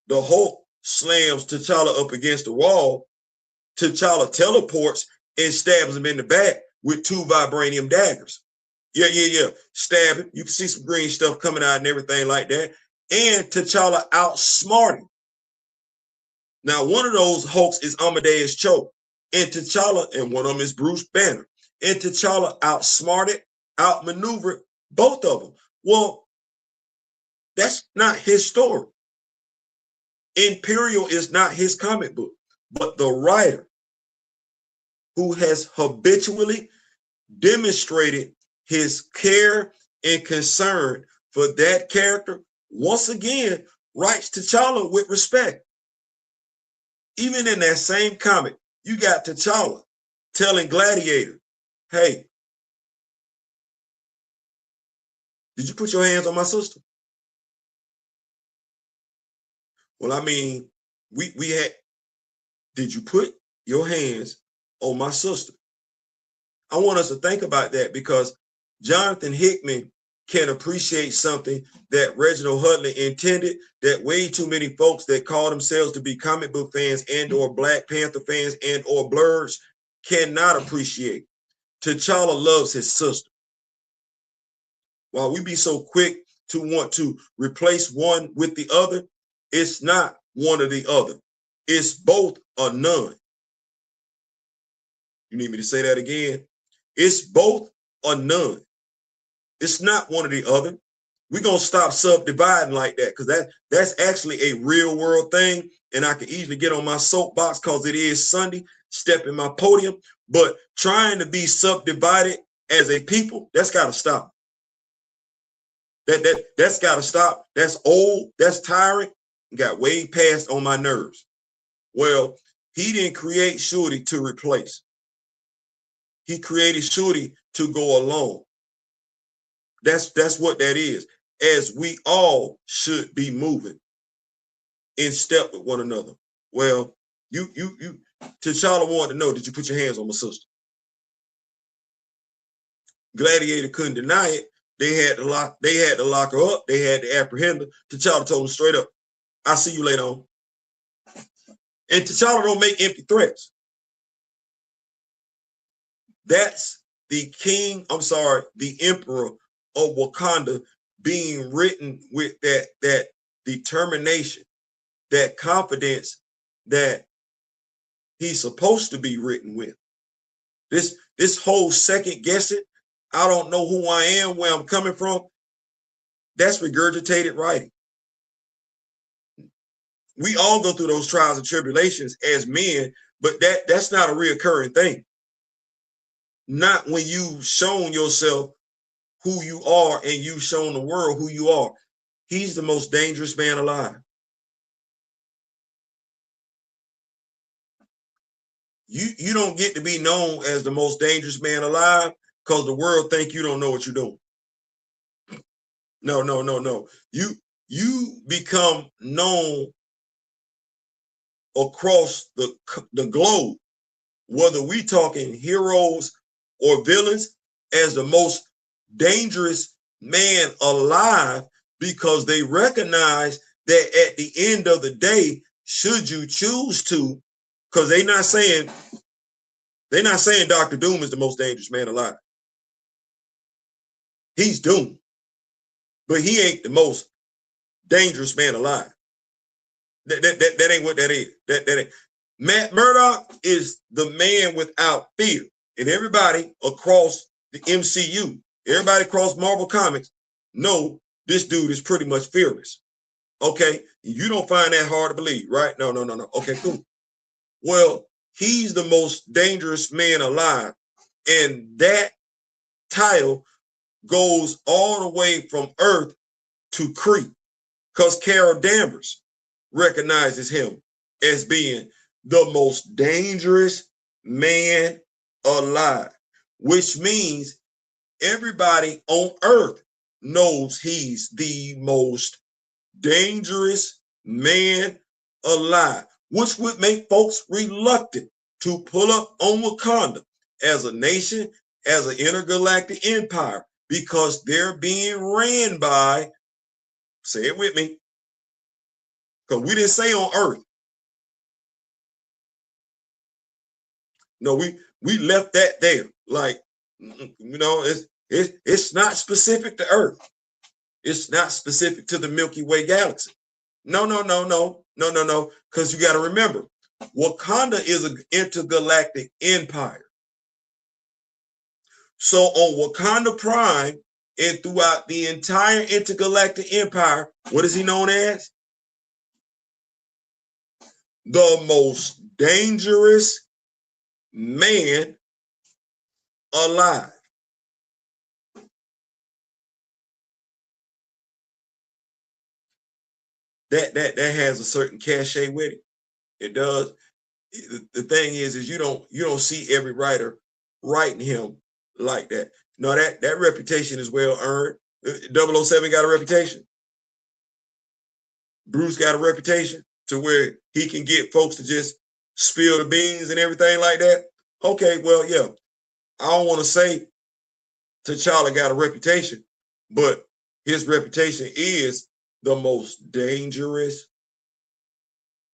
the Hulk slams T'Challa up against the wall. T'Challa teleports and stabs him in the back with 2 vibranium daggers. Yeah. Stab him. You can see some green stuff coming out and everything like that. And T'Challa outsmarting. Now, one of those Hulks is Amadeus Cho. And T'Challa, and one of them is Bruce Banner. And T'Challa outsmarted, outmaneuvered both of them. Well, that's not his story. Imperial is not his comic book, but the writer who has habitually demonstrated his care and concern for that character, once again, writes T'Challa with respect. Even in that same comic, you got T'Challa telling Gladiator, hey, did you put your hands on my sister? Well, I mean, we had, did you put your hands on my sister? I want us to think about that because Jonathan Hickman can appreciate something that Reginald Hudlin intended that way too many folks that call themselves to be comic book fans and or Black Panther fans and or blurs cannot appreciate. T'Challa loves his sister. While we be so quick to want to replace one with the other, it's not one or the other. It's both or none. You need me to say that again? It's both or none. It's not one or the other. We're going to stop subdividing like that because that's actually a real world thing. And I can easily get on my soapbox because it is Sunday, step in my podium. But trying to be subdivided as a people, that's got to stop. That's got to stop. That's old. That's tiring. Got way past on my nerves. Well, he didn't create Shorty to replace. He created Shorty to go along. That's what that is. As we all should be moving in step with one another. Well, you T'Challa wanted to know, did you put your hands on my sister? Gladiator couldn't deny it. They had to lock her up. They had to apprehend her. T'Challa told him straight up, I'll see you later on. And T'Challa don't make empty threats. That's the king, I'm sorry, the emperor of Wakanda being written with that determination, that confidence that he's supposed to be written with. This whole second guessing, I don't know who I am, where I'm coming from, that's regurgitated writing. We all go through those trials and tribulations as men, but that's not a reoccurring thing. Not when you've shown yourself who you are and you've shown the world who you are. He's the most dangerous man alive. You don't get to be known as the most dangerous man alive because the world think you don't know what you're doing. No. You become known across the globe, whether we talking heroes or villains, as the most dangerous man alive, because they recognize that at the end of the day, should you choose to, because they're not saying Dr. Doom is the most dangerous man alive. He's Doom, but he ain't the most dangerous man alive. That ain't what that is. That ain't. Matt Murdock is the man without fear. And everybody across the MCU, everybody across Marvel Comics, know this dude is pretty much fearless. Okay, you don't find that hard to believe, right? No. Okay, cool. Well, he's the most dangerous man alive. And that title goes all the way from Earth to Kree, because Carol Danvers recognizes him as being the most dangerous man alive, which means everybody on Earth knows he's the most dangerous man alive, which would make folks reluctant to pull up on Wakanda as a nation, as an intergalactic empire, because they're being ran by, say it with me, because we didn't say on Earth. No, we left that there. Like, it's not specific to Earth. It's not specific to the Milky Way galaxy. No. Because you got to remember, Wakanda is an intergalactic empire. So on Wakanda Prime and throughout the entire intergalactic empire, what is he known as? The most dangerous man alive. That has a certain cachet with it. It does. The thing is you don't see every writer writing him like that. No, that reputation is well earned. 007 got a reputation. Bruce got a reputation to where he can get folks to just spill the beans and everything like that. Okay, well, yeah. I don't want to say T'Challa got a reputation, but his reputation is the most dangerous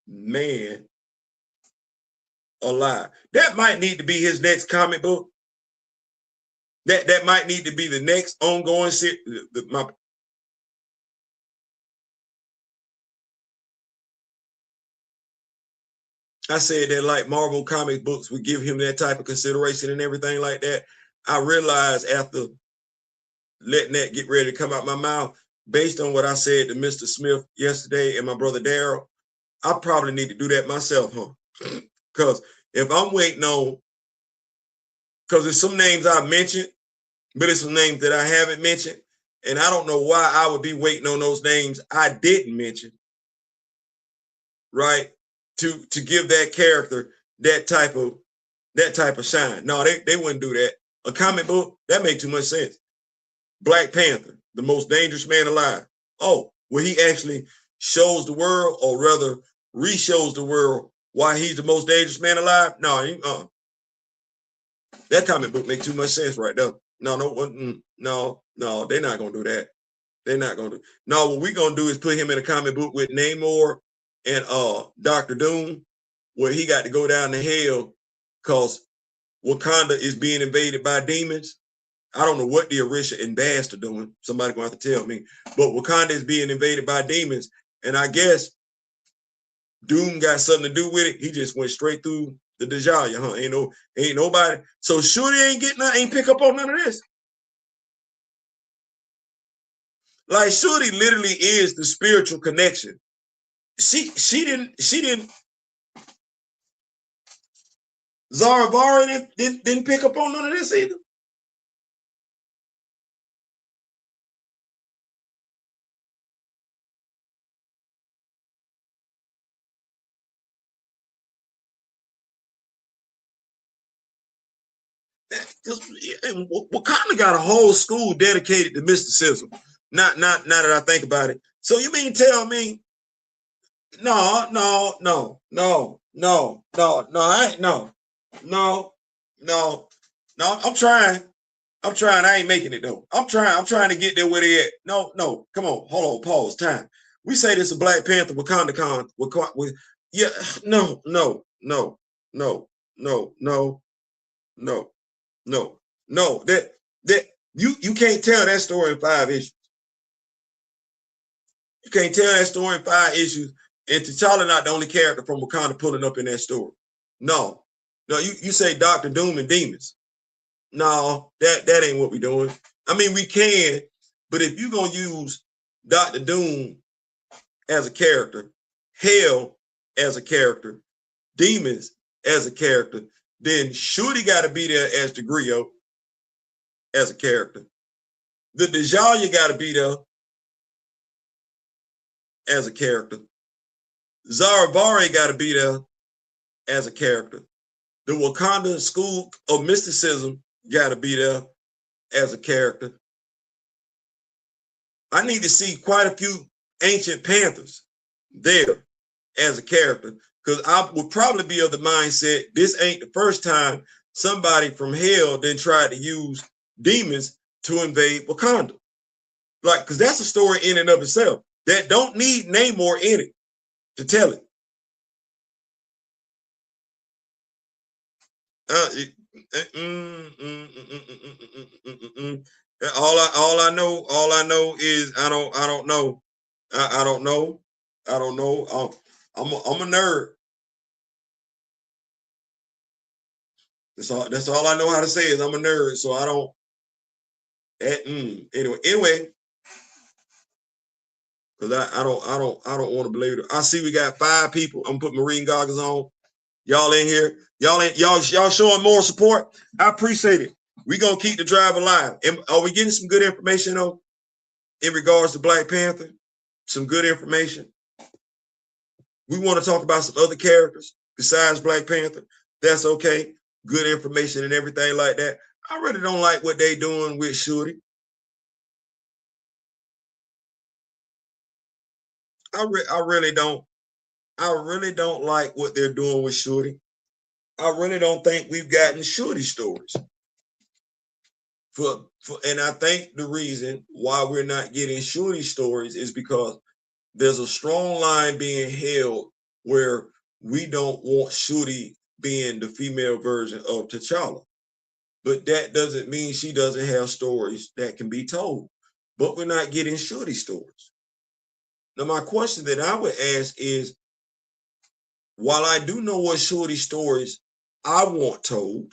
man alive. That might need to be his next comic book. That might need to be the next ongoing series. I said that like Marvel comic books would give him that type of consideration and everything like that. I realized after letting that get ready to come out my mouth, based on what I said to Mr. Smith yesterday and my brother Daryl, I probably need to do that myself, huh? Because if I'm waiting on, because there's some names I mentioned, but it's some names that I haven't mentioned, and I don't know why I would be waiting on those names I didn't mention, right? To give that character that type of shine. No, they wouldn't do that. A comic book, that makes too much sense. Black Panther, the most dangerous man alive. Oh, where he actually shows the world, or rather re-shows the world why he's the most dangerous man alive. No, that comic book makes too much sense right there. No, they're not gonna do that. They're not gonna do. No, what we're gonna do is put him in a comic book with Namor and Dr. Doom, where he got to go down to hell because Wakanda is being invaded by demons. I don't know what the Orisha and Bast are doing. Somebody gonna have to tell me. But Wakanda is being invaded by demons, and I guess Doom got something to do with it. He just went straight through the Dejaya, huh? Ain't nobody. So Shorty ain't getting nothing, ain't pick up on none of this. Like Shorty literally is the spiritual connection. She didn't Zaravari didn't pick up on none of this either. Wakanda got a whole school dedicated to mysticism. Not now that I think about it. So you mean tell me? No, no, no, no, no, no, no, I ain't no, no, no, no. I'm trying. I'm trying. I ain't making it though. I'm trying. I'm trying to get there where they at. No, no. Come on. Hold on. Pause. Time. We say this a Black Panther Wakanda-Con. Yeah. No. No. No. No. No. No. No. No. No. That you can't tell that story in 5 issues. You can't tell that story in 5 issues. And T'Challa not the only character from Wakanda pulling up in that story. No. No. You say Doctor Doom and demons. No, that ain't what we doing. I mean, we can, but if you're gonna use Dr. Doom as a character, Hell as a character, Demons as a character, then Shooty got to be there as the Griot as a character. The Dejaya got to be there as a character. Zaravari got to be there as a character. The Wakanda School of Mysticism got to be there as a character. I need to see quite a few ancient Panthers there as a character, because I would probably be of the mindset this ain't the first time somebody from hell then tried to use demons to invade Wakanda. Like, because that's a story in and of itself that don't need Namor in it to tell it. All I know is I don't know. I don't know. I don't know. I'm a nerd. That's all I know how to say is I'm a nerd. So I don't. Anyway, because I don't want to believe it. I see we got 5 people. I'm putting marine goggles on. Y'all in here. Y'all showing more support. I appreciate it. We gonna keep the drive alive. And are we getting some good information though in regards to Black Panther? Some good information. We want to talk about some other characters besides Black Panther. That's okay. Good information and everything like that. I really don't like what they doing with Shorty. I really don't. I really don't like what they're doing with Shorty. I really don't think we've gotten Shorty stories. And I think the reason why we're not getting Shorty stories is because there's a strong line being held where we don't want Shorty being the female version of T'Challa. But that doesn't mean she doesn't have stories that can be told. But we're not getting Shorty stories. Now, my question that I would ask is, while I do know what Shorty stories I want told,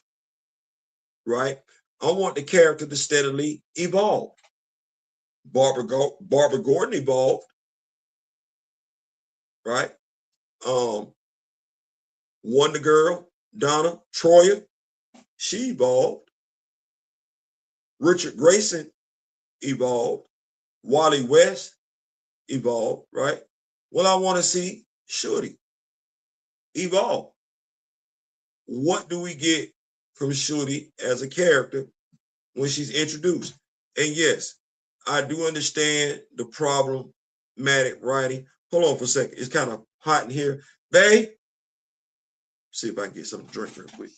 right? I want the character to steadily evolve. Barbara Gordon evolved, right? Wonder Girl, Donna Troyer, she evolved. Richard Grayson evolved. Wally West evolved, right? Well, I want to see Shorty evolve. What do we get from Shorty as a character when she's introduced? And yes, I do understand the problematic writing. Hold on for a second. It's kind of hot in here. Babe, see if I can get something to drink real quick.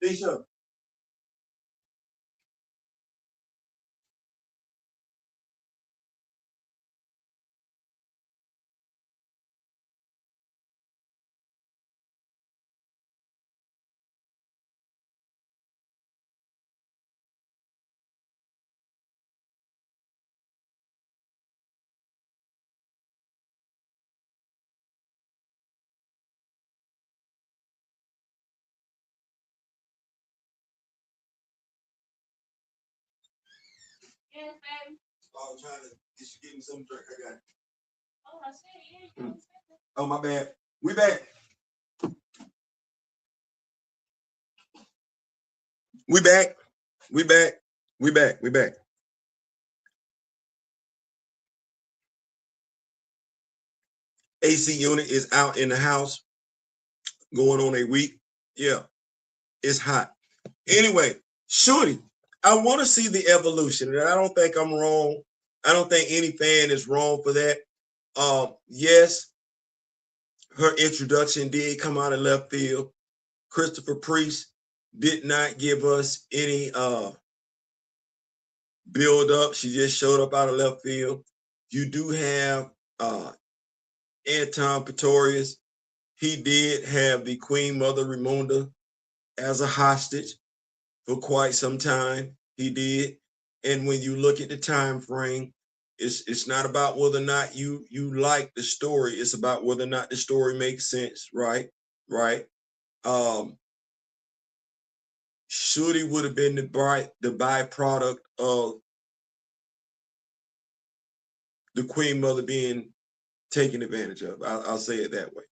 Disha. I was trying to get me some drink. I got it. Oh, my bad. We back. We back. We back. We back. We back. AC unit is out in the house, going on a week. Yeah, it's hot. Anyway, Shorty, I want to see the evolution, and I don't think I'm wrong. I don't think any fan is wrong for that. Yes, her introduction did come out of left field. Christopher Priest did not give us any build up. She just showed up out of left field. You do have Anton Pretorius. He did have the Queen Mother Ramonda as a hostage for quite some time. He did. And when you look at the time frame, it's not about whether or not you like the story. It's about whether or not the story makes sense, right? Right. Shorty would have been the byproduct of the Queen Mother being taken advantage of. I'll say it that way.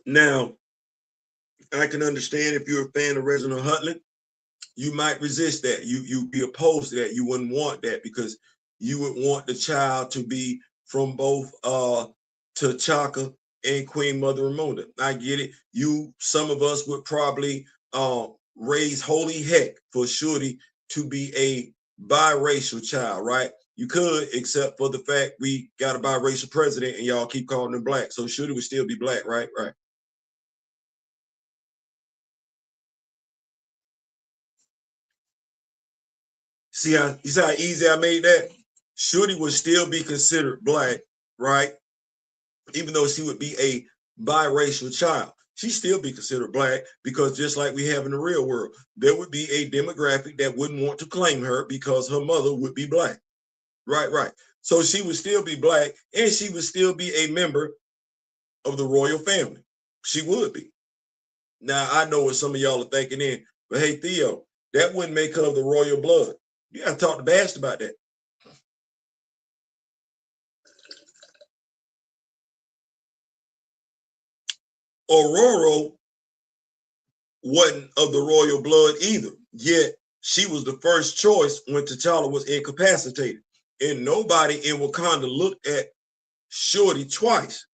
Now, I can understand if you're a fan of Reginald Hudlin, you might resist that. You'd be opposed to that. You wouldn't want that because you would want the child to be from both T'Chaka and Queen Mother Ramonda. I get it. Some of us would probably raise holy heck for Shorty to be a biracial child, right? You could, except for the fact we got a biracial president and y'all keep calling him black. So Shorty would still be black, right? Right. See how easy I made that? Shorty would still be considered black, right? Even though she would be a biracial child, she'd still be considered black because just like we have in the real world, there would be a demographic that wouldn't want to claim her because her mother would be black. Right, right. So she would still be black and she would still be a member of the royal family. She would be. Now, I know what some of y'all are thinking in, but hey, Theo, that wouldn't make her of the royal blood. You got to talk to Bast about that. Aurora wasn't of the royal blood either, yet she was the first choice when T'Challa was incapacitated. And nobody in Wakanda looked at Shorty twice.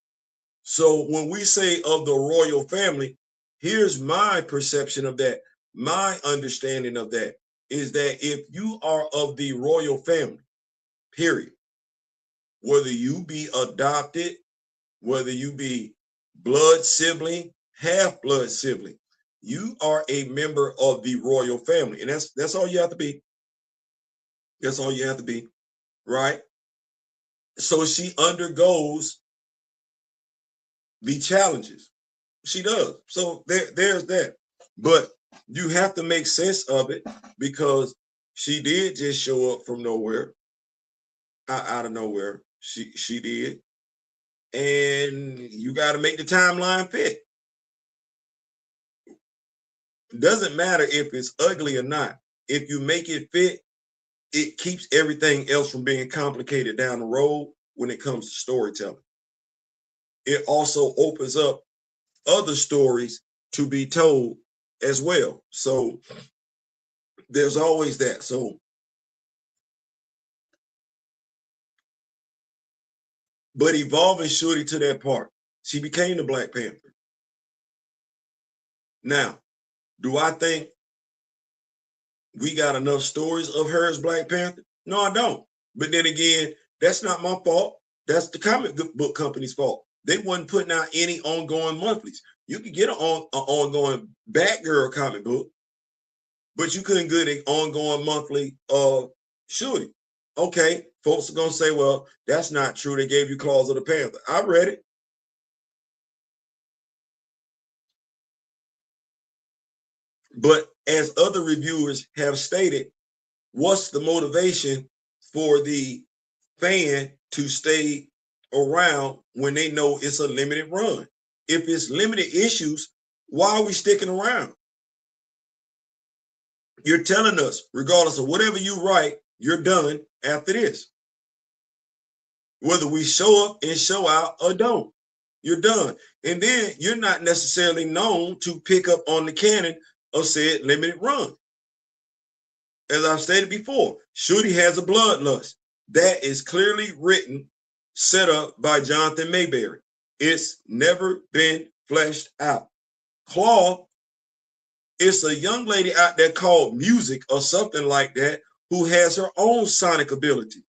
So when we say of the royal family, here's my perception of that. My understanding of that is that if you are of the royal family, period, whether you be adopted, whether you be blood sibling, half blood sibling, you are a member of the royal family. And that's all you have to be. That's all you have to be, right? So she undergoes the challenges. She does. So there's that. But you have to make sense of it because she did just show up from nowhere, out of nowhere. She did. And you got to make the timeline fit. Doesn't matter if it's ugly or not. If you make it fit, it keeps everything else from being complicated down the road when it comes to storytelling. It also opens up other stories to be told as well. So there's always that. So, but evolving Shorty to that part, she became the Black Panther. Now, do I think we got enough stories of her as Black Panther? No, I don't. But then again, that's not my fault. That's the comic book company's fault. They wasn't putting out any ongoing monthlies. You could get an ongoing Batgirl comic book, but you couldn't get an ongoing monthly of Shorty. Okay, folks are gonna say, well, that's not true. They gave you Claws of the Panther. I read it. But as other reviewers have stated, what's the motivation for the fan to stay around when they know it's a limited run? If it's limited issues, why are we sticking around? You're telling us, regardless of whatever you write, you're done after this. Whether we show up and show out or don't, you're done. And then you're not necessarily known to pick up on the canon of said limited run. As I've stated before, Shorty has a bloodlust. That is clearly written, set up by Jonathan Mayberry. It's never been fleshed out. Claw, it's a young lady out there called Music or something like that who has her own sonic ability.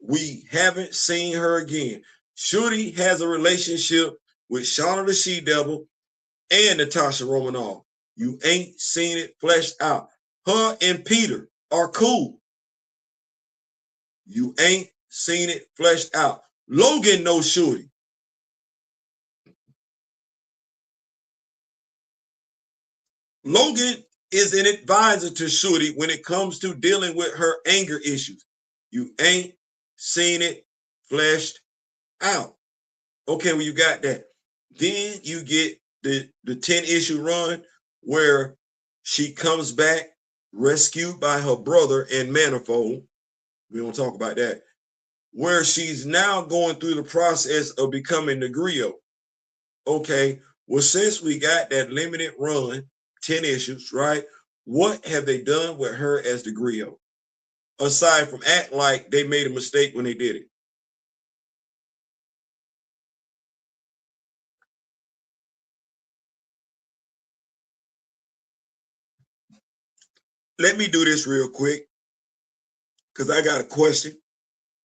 We haven't seen her again. Shorty has a relationship with Shauna the She-Devil and Natasha Romanoff. You ain't seen it fleshed out. Her and Peter are cool. You ain't seen it fleshed out. Logan knows Shorty. Logan is an advisor to Shorty when it comes to dealing with her anger issues. You ain't seen it fleshed out. Okay, well, you got that. Then you get the 10-issue run where she comes back rescued by her brother in Manifold. We don't talk about that. Where she's now going through the process of becoming the griot. Okay, well, since we got that limited run, 10 issues, right? What have they done with her as the griot? Aside from act like they made a mistake when they did it. Let me do this real quick because I got a question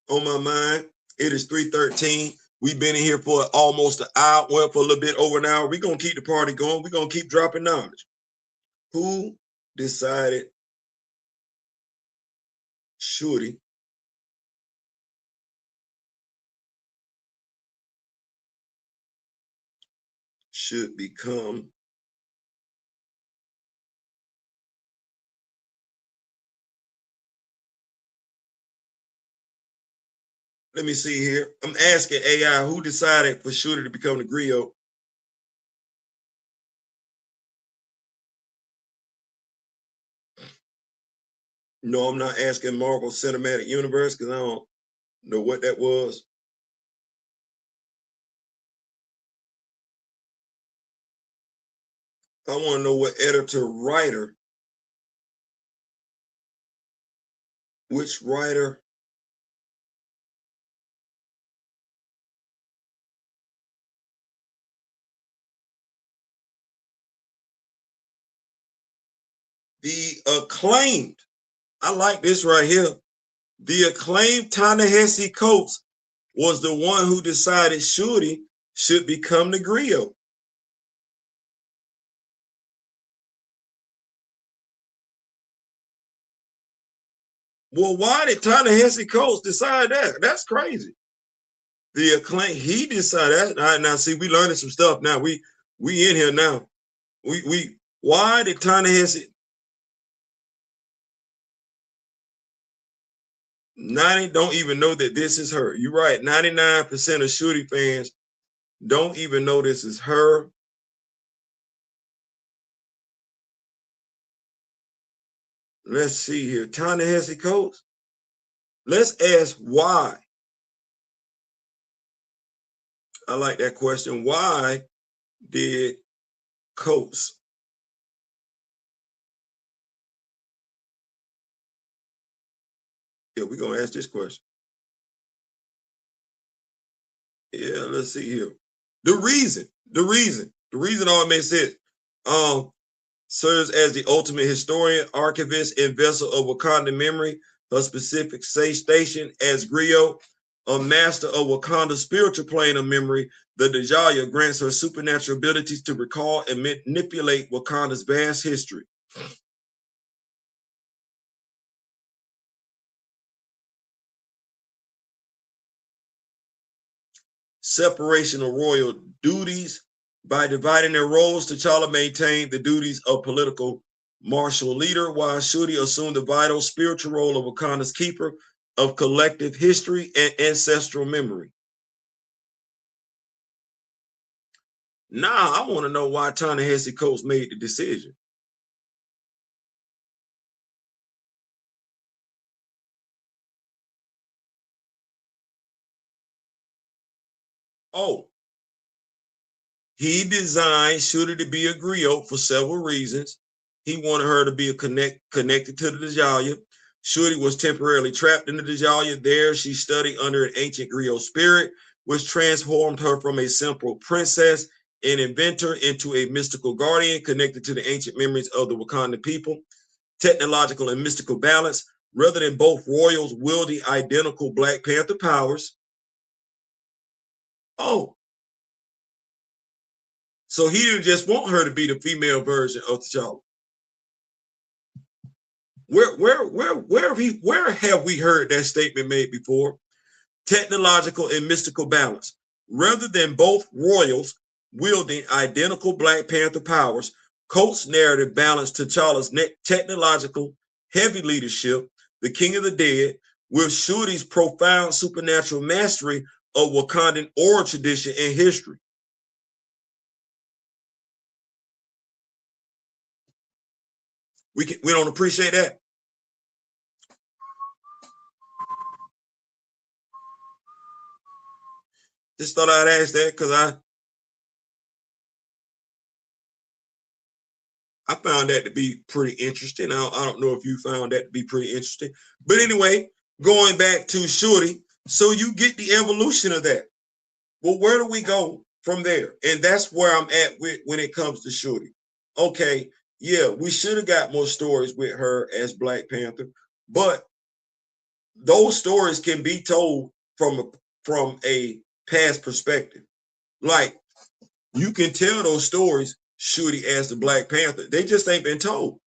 on my mind. It is 3:13. We've been in here for almost an hour, well, for a little bit over an hour. We're going to keep the party going. We're going to keep dropping knowledge. Who decided Shorty should become let me see here. I'm asking AI who decided for Shorty to become the griot. No, I'm not asking Marvel Cinematic Universe because I don't know what that was. I want to know what editor writer, which writer the acclaimed. I like this right here. The acclaimed Ta-Nehisi Coates was the one who decided Shorty should become the griot. Well, why did Ta-Nehisi Coates decide that? That's crazy. The acclaim, he decided that. All right, now see, we learning some stuff now. We in here now. We why did Ta-Nehisi 90 don't even know that this is her? You're right. 99% of Shorty fans don't even know this is her. Let's see here. Ta-Nehisi Coates. Let's ask why. I like that question. Why did Coates yeah, we're gonna ask this question. Yeah, let's see here. The reason all makes sense. Um, serves as the ultimate historian, archivist, and vessel of Wakanda memory, her specific safe station as griot, a master of Wakanda's spiritual plane of memory. The Dajaya grants her supernatural abilities to recall and manipulate Wakanda's vast history. Separation of royal duties. By dividing their roles, T'Challa maintained the duties of political martial leader, while Shuri assumed the vital spiritual role of Wakanda's keeper of collective history and ancestral memory. Now, I want to know why Ta-Nehisi Coates made the decision. Oh, he designed Shuri to be a griot for several reasons. He wanted her to be connected to the Djalia. Shuri was temporarily trapped in the Djalia. There, she studied under an ancient griot spirit, which transformed her from a simple princess and inventor into a mystical guardian connected to the ancient memories of the Wakanda people. Technological and mystical balance. Rather than both royals wielding identical Black Panther powers. Oh, so he didn't just want her to be the female version of T'Challa. Where have we heard that statement made before? Technological and mystical balance. Rather than both royals wielding identical Black Panther powers, Coates' narrative balanced T'Challa's technological heavy leadership, the King of the Dead, with Shuri's profound supernatural mastery of Wakandan oral tradition and history. We don't appreciate that. Just thought I'd ask that because I found that to be pretty interesting. I don't know if you found that to be pretty interesting. But anyway, going back to Shuri, so you get the evolution of that. Well, where do we go from there? And that's where I'm at with when it comes to Shuri. Okay, yeah, we should have got more stories with her as Black Panther, but those stories can be told from a past perspective. Like you can tell those stories, Shuri as the Black Panther. They just ain't been told.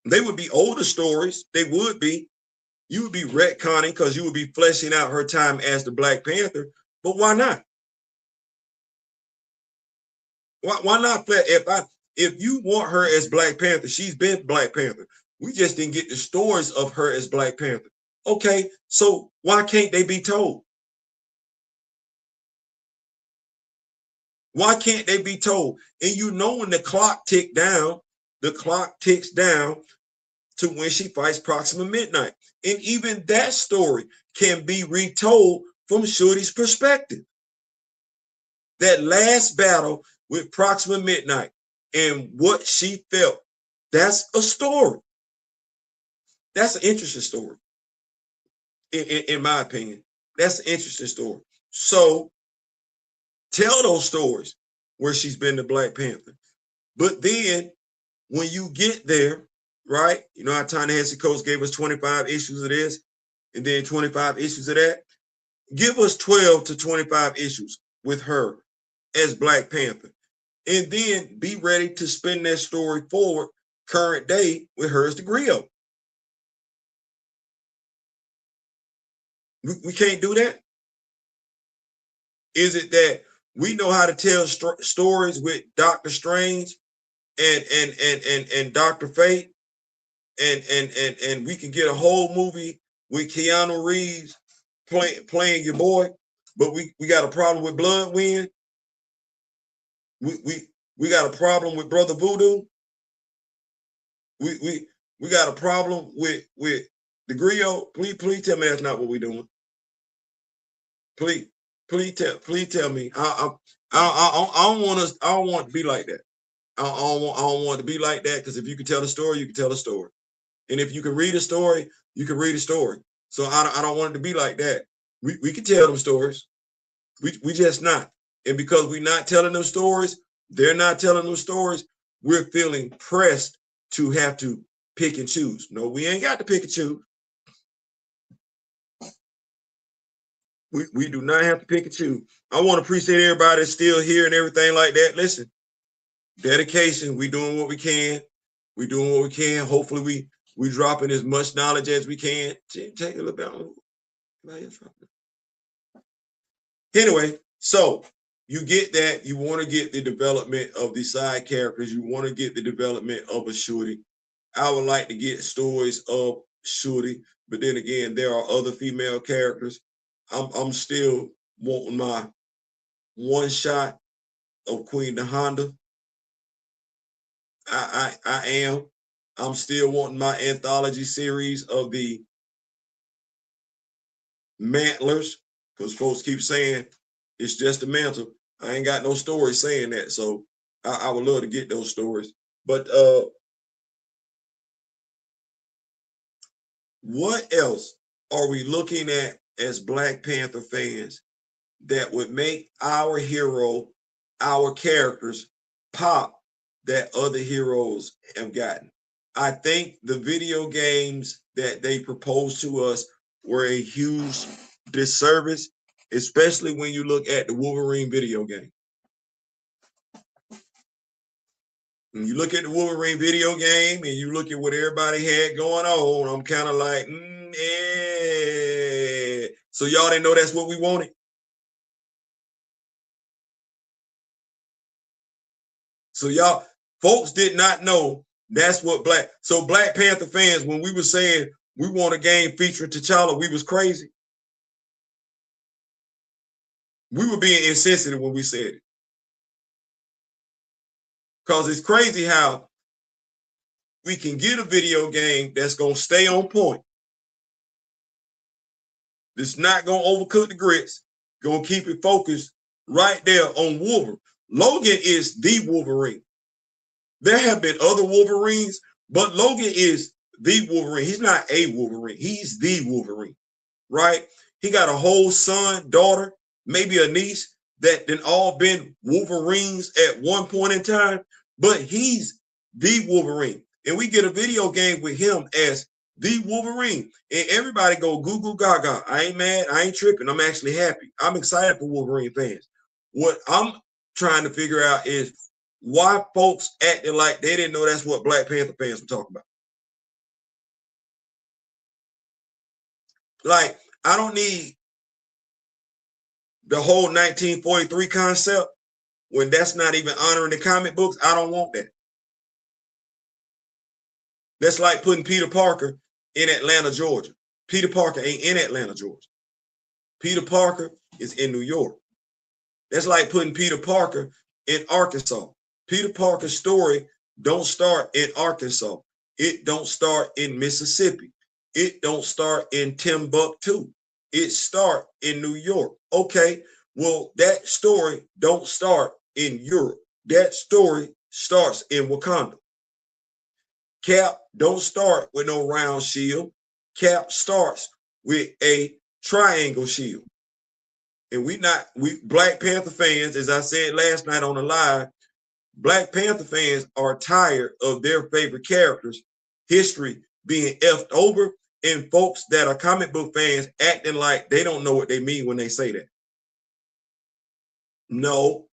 They would be older stories. They would be. You would be retconning because you would be fleshing out her time as the Black Panther. But why not? Why not? If you want her as Black Panther, she's been Black Panther. We just didn't get the stories of her as Black Panther. Okay, so why can't they be told? Why can't they be told? And you know when the clock ticks down to when she fights Proxima Midnight. And even that story can be retold from Shuri's perspective. That last battle with Proxima Midnight and what she felt, that's a story. That's an interesting story, in my opinion. That's an interesting story. So tell those stories where she's been the Black Panther. But then when you get there, right? You know how Ta-Nehisi Coates gave us 25 issues of this and then 25 issues of that? Give us 12 to 25 issues with her as Black Panther. And then be ready to spin that story forward current day with her as the griot. We can't do that. Is it that we know how to tell stories with Doctor Strange and Dr. Fate and we can get a whole movie with Keanu Reeves playing your boy, but we got a problem with Blood Wind. We got a problem with Brother Voodoo. We got a problem with the griot. Please tell me that's not what we're doing. Please tell me. I don't want us. I don't want to be like that. I don't want to be like that because if you can tell a story, you can tell a story, and if you can read a story, you can read a story. So I don't want it to be like that. We can tell them stories. We just not, and because we're not telling them stories, they're not telling them stories. We're feeling pressed to have to pick and choose. No, we ain't got to pick and choose. We do not have to pick and choose. I want to appreciate everybody that's still here and everything like that. Listen, dedication. We doing what we can. We doing what we can. Hopefully we dropping as much knowledge as we can. Take a little bit. Anyway, so you get that. You want to get the development of the side characters. You want to get the development of a Shuri. I would like to get stories of Shuri, but then again, there are other female characters. I'm still wanting my one shot of Queen Honda. I am. I'm still wanting my anthology series of the Mantlers. because folks keep saying it's just a mantle. I ain't got no stories saying that, so I would love to get those stories. But what else are we looking at as Black Panther fans that would make our hero, our characters pop that other heroes have gotten? I think the video games that they proposed to us were a huge disservice, especially when you look at the Wolverine video game. When you look at the Wolverine video game and you look at what everybody had going on, I'm kind of like, yeah. So y'all didn't know that's what we wanted? So y'all, folks did not know that's what so Black Panther fans, when we were saying we want a game featuring T'Challa, we was crazy. We were being insensitive when we said it. Because it's crazy how we can get a video game that's going to stay on point. It's not going to overcook the grits. Going to keep it focused right there on Wolverine. Logan is the Wolverine. There have been other Wolverines, but Logan is the Wolverine. He's not a Wolverine. He's the Wolverine, right? He got a whole son, daughter, maybe a niece that then all been Wolverines at one point in time, but he's the Wolverine. And we get a video game with him as the Wolverine. And everybody go Google Gaga. I ain't mad. I ain't tripping. I'm actually happy. I'm excited for Wolverine fans. What I'm trying to figure out is why folks acting like they didn't know that's what Black Panther fans were talking about. Like, I don't need the whole 1943 concept when that's not even honoring the comic books. I don't want that. That's like putting Peter Parker in Atlanta, Georgia. Peter Parker ain't in Atlanta, Georgia. Peter Parker is in New York. That's like putting Peter Parker in Arkansas. Peter Parker's story don't start in Arkansas. It don't start in Mississippi. It don't start in Timbuktu. It start in New York. Okay, well, that story don't start in Europe. That story starts in Wakanda. Cap don't start with no round shield. Cap starts with a triangle shield. And we Black Panther fans, as I said last night on the live, Black Panther fans are tired of their favorite characters' history being effed over, and folks that are comic book fans acting like they don't know what they mean when they say that. No.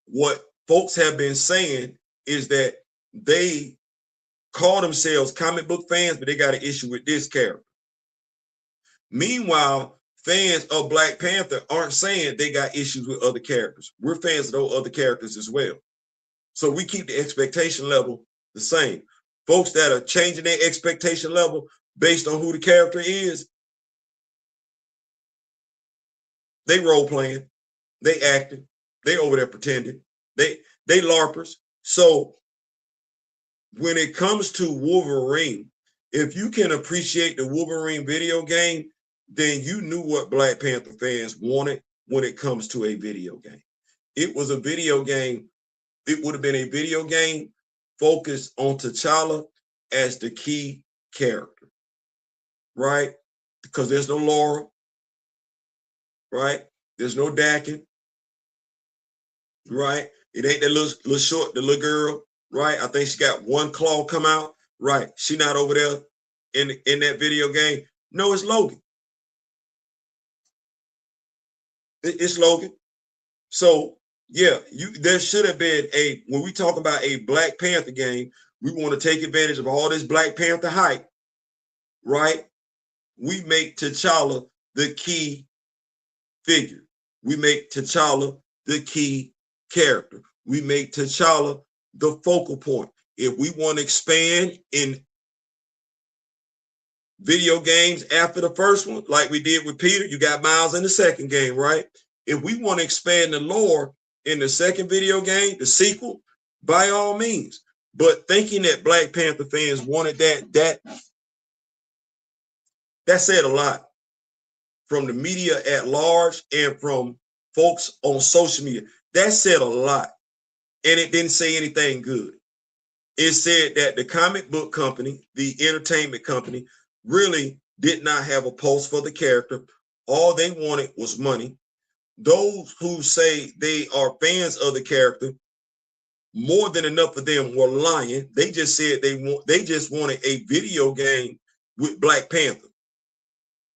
What folks have been saying is that they call themselves comic book fans, but they got an issue with this character. Meanwhile, fans of Black Panther aren't saying they got issues with other characters. We're fans of those other characters as well. So we keep the expectation level the same. Folks that are changing their expectation level based on who the character is, they role playing, they acting, they over there pretending, they LARPers. So when it comes to Wolverine, if you can appreciate the Wolverine video game, then you knew what Black Panther fans wanted when it comes to a video game. It was a video game. It would have been a video game focused on T'Challa as the key character, right? Because there's no Laura, right? There's no Dakin, right? It ain't that little short, the little girl, right? I think she got one claw come out, right? She not over there in that video game. No, it's Logan. It's Logan. So yeah, there should have been when we talk about a Black Panther game, we want to take advantage of all this Black Panther hype, right? We make T'Challa the key figure. We make T'Challa the key character. We make T'Challa the focal point. If we want to expand in video games after the first one, like we did with Peter, you got Miles in the second game, right? If we want to expand the lore in the second video game, the sequel, by all means. But thinking that Black Panther fans wanted that said a lot from the media at large and from folks on social media. That said a lot, and it didn't say anything good. It said that the comic book company, the entertainment company, really did not have a pulse for the character. All they wanted was money. Those who say they are fans of the character, more than enough of them were lying. They just said they just wanted a video game with Black Panther.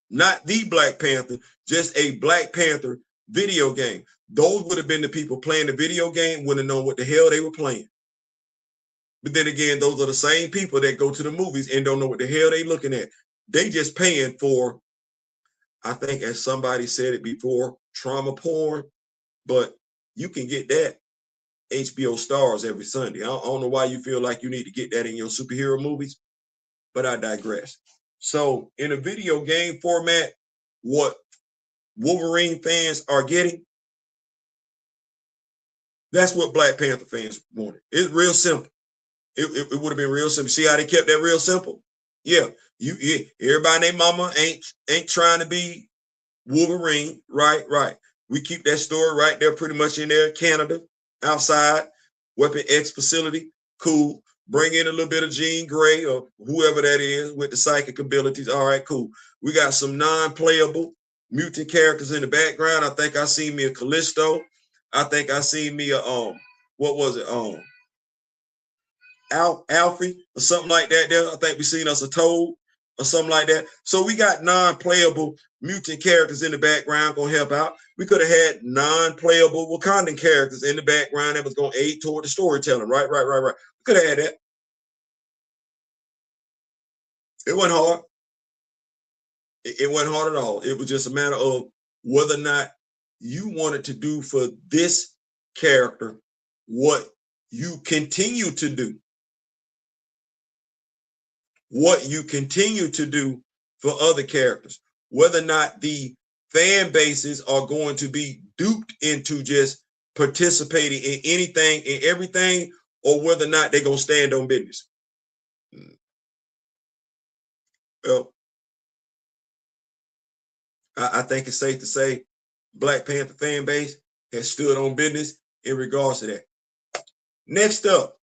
Not the Black Panther, just a Black Panther video game. Those would have been the people playing the video game, wouldn't have known what the hell they were playing. But then again, those are the same people that go to the movies and don't know what the hell they looking at. They just paying for, I think as somebody said it before, trauma porn, but you can get that HBO Stars every Sunday. I don't know why you feel like you need to get that in your superhero movies, but I digress. So in a video game format, what Wolverine fans are getting, that's what Black Panther fans wanted. It's real simple. It would have been real simple. See how they kept that real simple? Yeah, everybody and their mama ain't trying to be Wolverine, right? We keep that story right there, pretty much in there. Canada, outside, Weapon X facility, cool. Bring in a little bit of Jean Grey or whoever that is with the psychic abilities. All right, cool. We got some non-playable mutant characters in the background. I think I seen me a Callisto. I think I seen me a what was it? Alfie or something like that. There, I think we seen us a Toad or something like that. So we got non-playable mutant characters in the background gonna help out. We could have had non-playable Wakandan characters in the background that was gonna aid toward the storytelling. Right. We could have had that. It wasn't hard. It wasn't hard at all. It was just a matter of whether or not you wanted to do for this character what you continue to do. What you continue to do for other characters, whether or not the fan bases are going to be duped into just participating in anything and everything, or whether or not they're going to stand on business. Well, I think it's safe to say Black Panther fan base has stood on business in regards to that. Next up,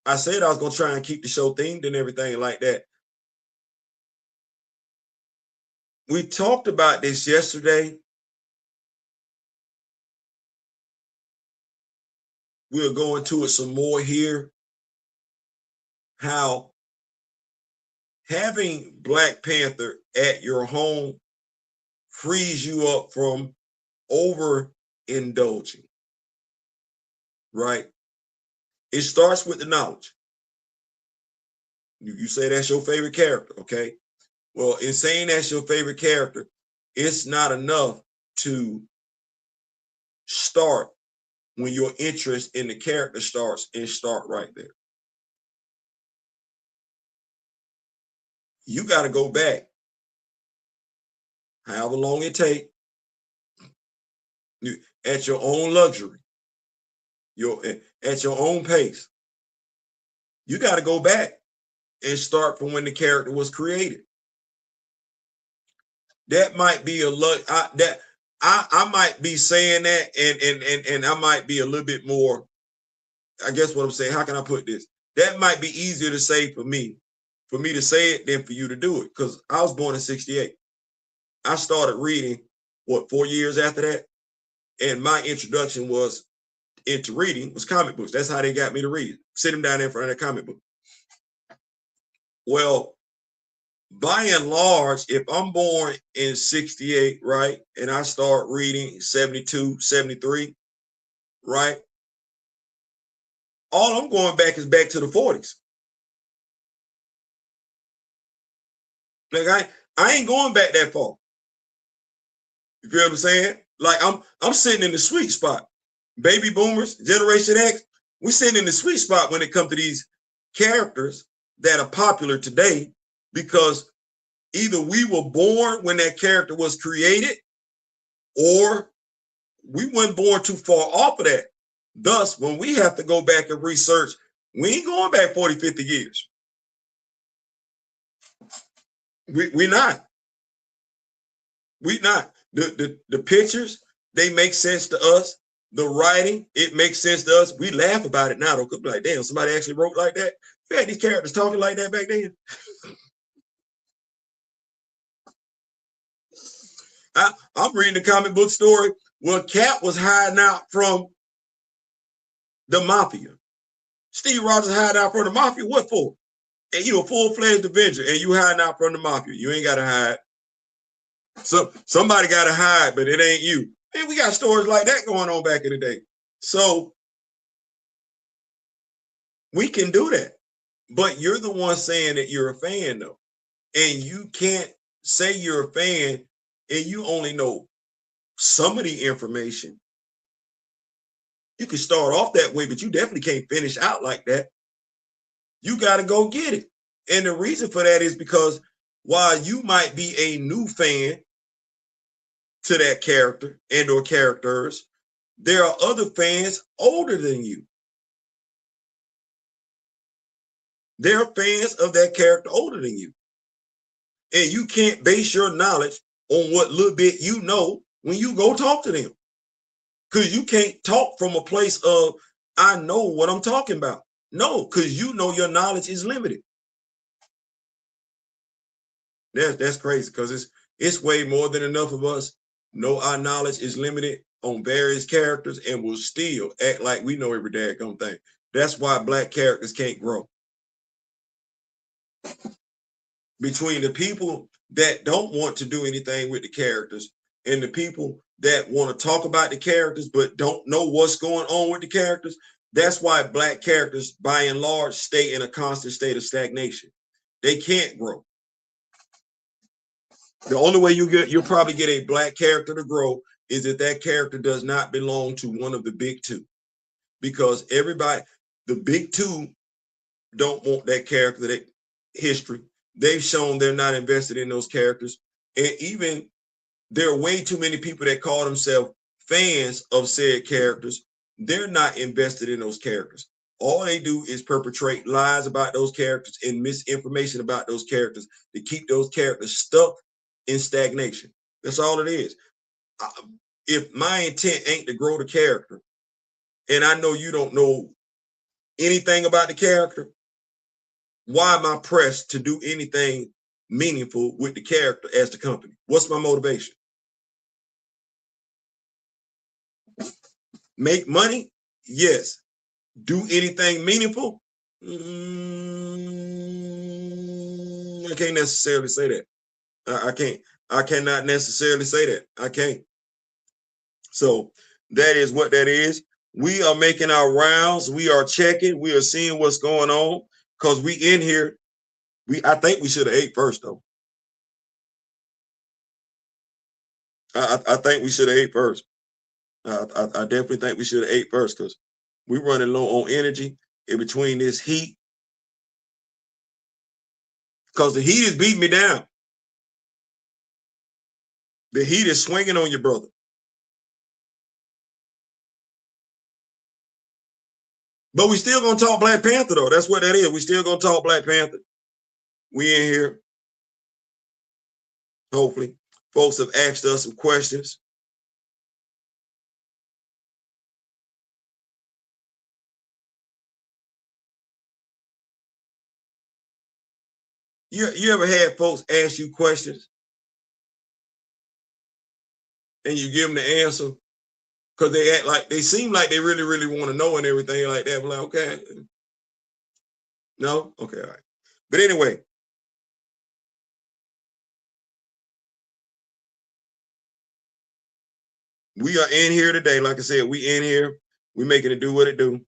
I said I was going to try and keep the show themed and everything like that. We talked about this yesterday. We'll go into it some more here. How having Black Panther at your home frees you up from overindulging, right? It starts with the knowledge. You say that's your favorite character, okay? Well, in saying that's your favorite character, it's not enough to start when your interest in the character starts and start right there. You got to go back, however long it takes, at your own luxury, at your own pace. You got to go back and start from when the character was created. That might be a look that I might be saying that, and I might be a little bit more. I guess what I'm saying. How can I put this? That might be easier to say for me to say it than for you to do it, because I was born in '68. I started reading 4 years after that, and my introduction was into reading was comic books. That's how they got me to read. Sit them down in front of a comic book. Well, by and large, if I'm born in '68, right, and I start reading '72, '73, right, all I'm going back is back to the '40s. Like I ain't going back that far. You feel what I'm saying? Like I'm sitting in the sweet spot. Baby boomers, Generation X, we're sitting in the sweet spot when it comes to these characters that are popular today, because either we were born when that character was created, or we weren't born too far off of that. Thus, when we have to go back and research, we ain't going back 40, 50 years. We're not. We not. The pictures, they make sense to us. The writing, it makes sense to us. We laugh about it now, though. Could be like, damn, somebody actually wrote like that. You had these characters talking like that back then. I'm reading the comic book story where Cap was hiding out from the mafia. Steve Rogers hiding out from the mafia. What for? And you a full-fledged Avenger, and you hiding out from the mafia. You ain't got to hide. So somebody got to hide, but it ain't you. And we got stories like that going on back in the day. So we can do that. But you're the one saying that you're a fan, though. And you can't say you're a fan and you only know some of the information. You can start off that way, but you definitely can't finish out like that. You got to go get it. And the reason for that is because while you might be a new fan to that character and or characters, there are other fans older than you. There are fans of that character older than you. And you can't base your knowledge on what little bit you know when you go talk to them. Because you can't talk from a place of, I know what I'm talking about. No, because you know your knowledge is limited. That's crazy, because it's way more than enough of us know our knowledge is limited on various characters and will still act like we know every daggone thing. That's why Black characters can't grow. Between the people that don't want to do anything with the characters and the people that want to talk about the characters but don't know what's going on with the characters, that's why Black characters, by and large, stay in a constant state of stagnation. They can't grow. The only way you'll probably get a Black character to grow is if that character does not belong to one of the big two. Because everybody, the big two, don't want that character, that history. They've shown they're not invested in those characters. And even there are way too many people that call themselves fans of said characters. They're not invested in those characters. All they do is perpetrate lies about those characters and misinformation about those characters to keep those characters stuck in stagnation. That's all it is. If my intent ain't to grow the character, and I know you don't know anything about the character, why am I pressed to do anything meaningful with the character as the company? What's my motivation? Make money? Yes. Do anything meaningful? I can't necessarily say that. I can't. I cannot necessarily say that. I can't. So that is what that is. We are making our rounds. We are checking. We are seeing what's going on because we in here. I think we should have ate first though. I think we should have ate first. I definitely think we should have ate first because we're running low on energy in between this heat. Because the heat is beating me down. The heat is swinging on your brother. But we still gonna talk Black Panther though. That's what that is. We still gonna talk Black Panther. We in here. Hopefully, folks have asked us some questions. You ever had folks ask you questions and you give them the answer because they act like they seem like they really, really want to know and everything like that. But like, okay, no, okay, all right. But anyway, we are in here today. Like I said, we in here. We making it do what it do.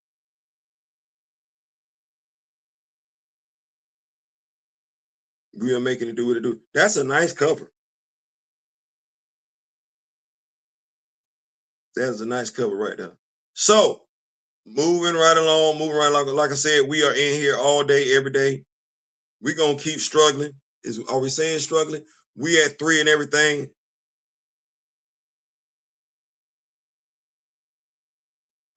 We are making it do what it do. That's a nice cover. That's a nice cover right there. So moving right along, moving right along. Like I said, we are in here all day, every day. We're gonna keep struggling. Are we saying struggling? We at 3 and everything.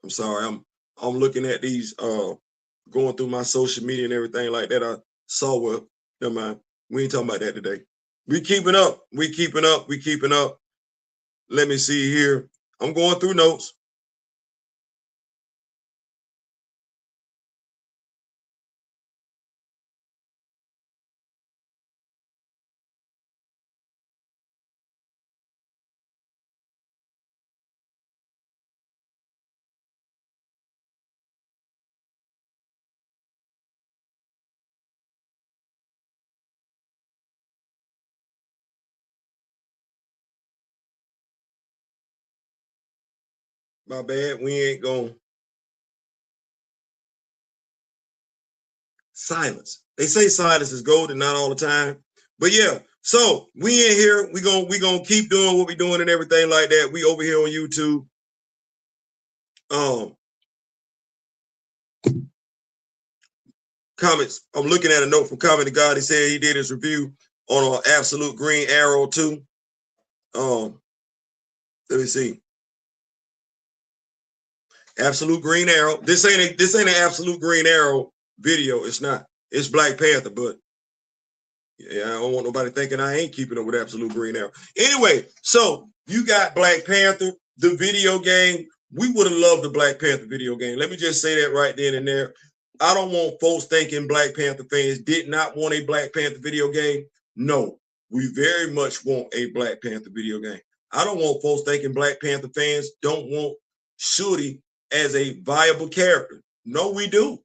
I'm sorry. I'm looking at these going through my social media and everything like that. I saw never mind. We ain't talking about that today. We keeping up. We keeping up. We keeping up. Let me see here. I'm going through notes. My bad. We ain't going. Silence. They say silence is golden, not all the time. But yeah, so we in here. We gonna keep doing what we doing and everything like that. We over here on YouTube. Comments. I'm looking at a note from Comment to God. He said he did his review on an Absolute Green Arrow too. Let me see. Absolute Green Arrow. This ain't an Absolute Green Arrow video. It's not. It's Black Panther, but yeah, I don't want nobody thinking I ain't keeping up with Absolute Green Arrow. Anyway, so you got Black Panther, the video game. We would have loved the Black Panther video game. Let me just say that right then and there. I don't want folks thinking Black Panther fans did not want a Black Panther video game. No, we very much want a Black Panther video game. I don't want folks thinking Black Panther fans don't want Shuri as a viable character. No, we do.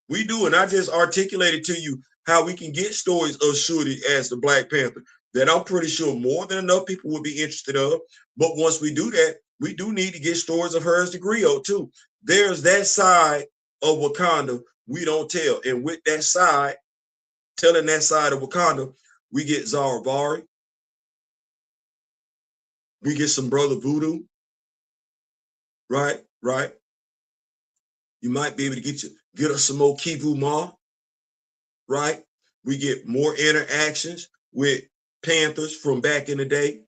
We do. And I just articulated to you how we can get stories of Shuri as the Black Panther that I'm pretty sure more than enough people would be interested of. But once we do that, we do need to get stories of her as the griot too. There's that side of Wakanda we don't tell. And with that side, telling that side of Wakanda, we get Zaravari. We get some Brother Voodoo. Right, right. You might be able to get us some more Kivu Ma. Right? We get more interactions with Panthers from back in the day,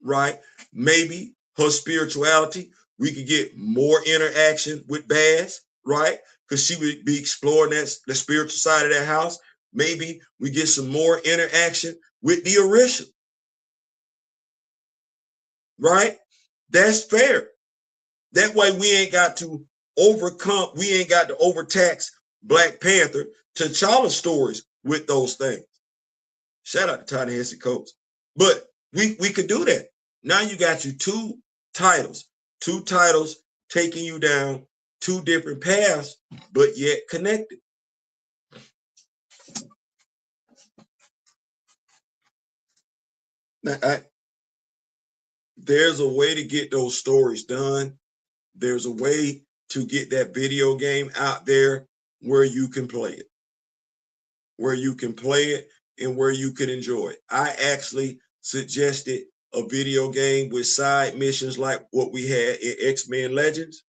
right? Maybe her spirituality, we could get more interaction with Baz, right? Because she would be exploring the spiritual side of that house. Maybe we get some more interaction with the Orisha, right? That's fair. That way we ain't got to overtax Black Panther T'Challa stories with those things. Shout out to Ta-Nehisi Coates. But we could do that. Now you got you two titles taking you down two different paths, but yet connected. Now, there's a way to get those stories done. There's a way to get that video game out there where you can play it. Where you can play it and where you can enjoy it. I actually suggested a video game with side missions like what we had in X-Men Legends,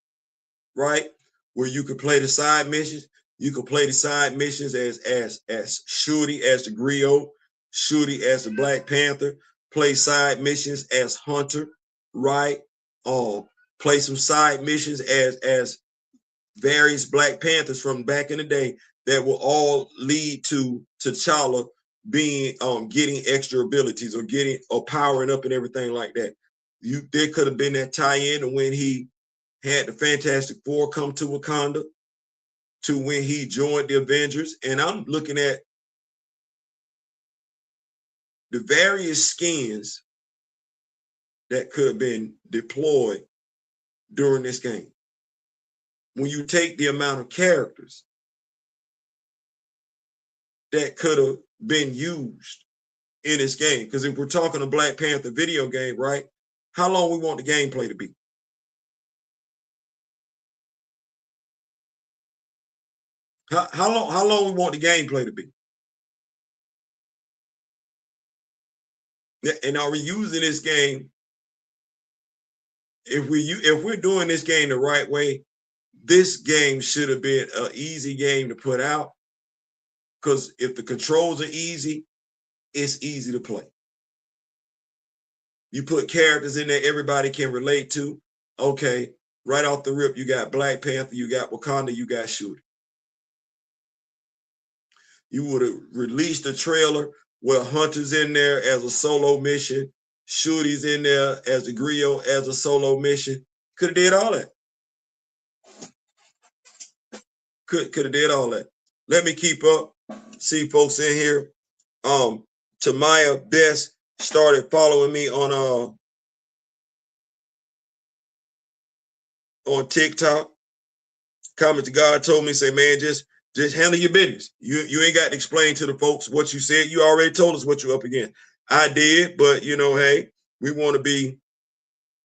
right? Where you could play the side missions. You could play the side missions as Shuri as the griot, Shuri as the Black Panther, play side missions as Hunter, right? Play some side missions as various Black Panthers from back in the day that will all lead to T'Challa being getting extra abilities or powering up and everything like that. There could have been that tie-in when he had the Fantastic Four come to Wakanda, to when he joined the Avengers. And I'm looking at the various skins that could have been deployed during this game. When you take the amount of characters that could have been used in this game, because if we're talking a Black Panther video game, right? How long we want the gameplay to be? How long we want the gameplay to be? And are we using this game? If we're doing this game the right way, this game should have been an easy game to put out. Because if the controls are easy, it's easy to play. You put characters in there everybody can relate to. Okay, right off the rip, you got Black Panther, you got Wakanda, you got Shuri. You would have released a trailer Well, Hunter's in there as a solo mission. Shooty's in there as a griot as a solo mission. Could have did all that. Could have did all that. Let me keep up. See folks in here. Tamaya Best started following me on TikTok. Comment to God told me, say, man, just handle your business. You ain't got to explain to the folks what you said. You already told us what you're up against. I did, but hey, we want to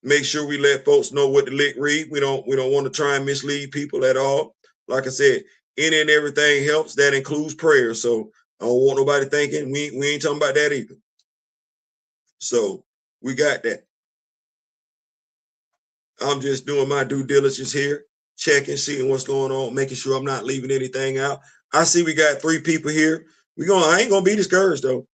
make sure we let folks know what the lick read. We don't want to try and mislead people at all. Like I said, any and everything helps. That includes prayer. So I don't want nobody thinking we ain't talking about that either. So we got that. I'm just doing my due diligence here, checking, seeing what's going on, making sure I'm not leaving anything out. I see we got 3 people here. I ain't gonna be discouraged though.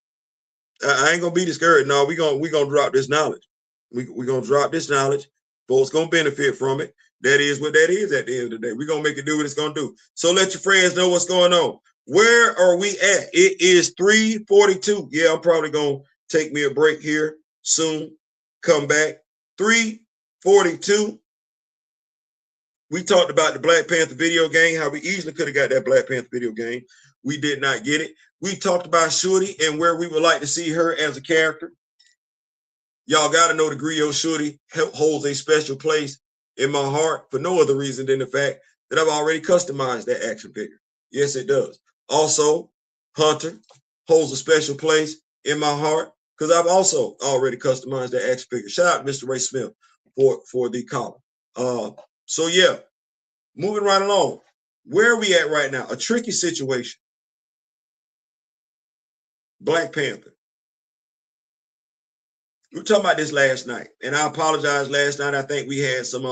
I ain't gonna be discouraged. No, we gonna drop this knowledge. We're gonna drop this knowledge. Folks gonna benefit from it. That is what that is at the end of the day. We're gonna make it do what it's gonna do. So let your friends know what's going on. Where are we at? It is 3:42. Yeah, I'm probably gonna take me a break here soon. Come back. 3:42. We talked about the Black Panther video game, how we easily could have got that Black Panther video game. We did not get it. We talked about Shorty and where we would like to see her as a character. Y'all got to know the Griot Shorty holds a special place in my heart for no other reason than the fact that I've already customized that action figure. Yes, it does. Also, Hunter holds a special place in my heart because I've also already customized that action figure. Shout out to Mr. Ray Smith for the collar. So yeah, moving right along. Where are we at right now? A tricky situation. Black Panther. We were talking about this last night, and I apologize. Last night, I think we had some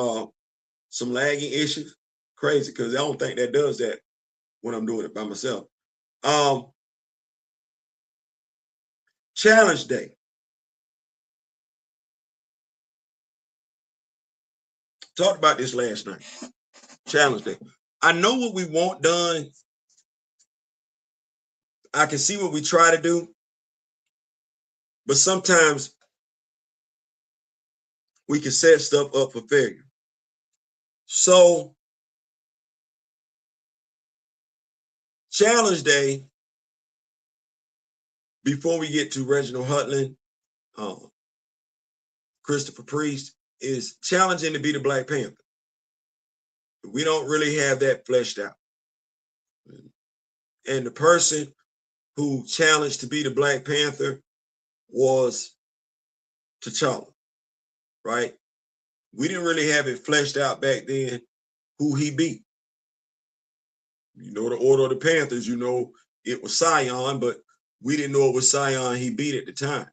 lagging issues. Crazy, because I don't think that does that when I'm doing it by myself. Challenge Day. Talked about this last night. Challenge Day. I know what we want done. I can see what we try to do, but sometimes we can set stuff up for failure. So, Challenge Day, before we get to Reginald Hutland, Christopher Priest, is challenging to be the Black Panther. We don't really have that fleshed out. And the person who challenged to be the Black Panther was T'Challa, right? We didn't really have it fleshed out back then who he beat. You know the Order of the Panthers, you know it was Sion, but we didn't know it was Sion he beat at the time.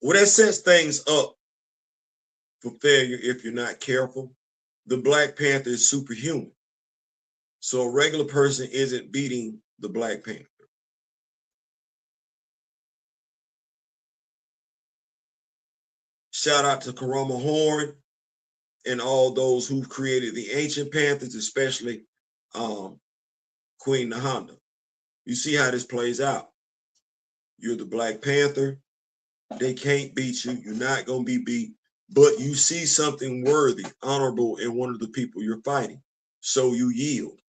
Well, that sets things up for failure if you're not careful. The Black Panther is superhuman. So a regular person isn't beating the Black Panther. Shout out to Karama Horn and all those who created the ancient Panthers, especially Queen Nahanda. You see how this plays out. You're the Black Panther. They can't beat you. You're not going to be beat. But you see something worthy, honorable in one of the people you're fighting. So you yield.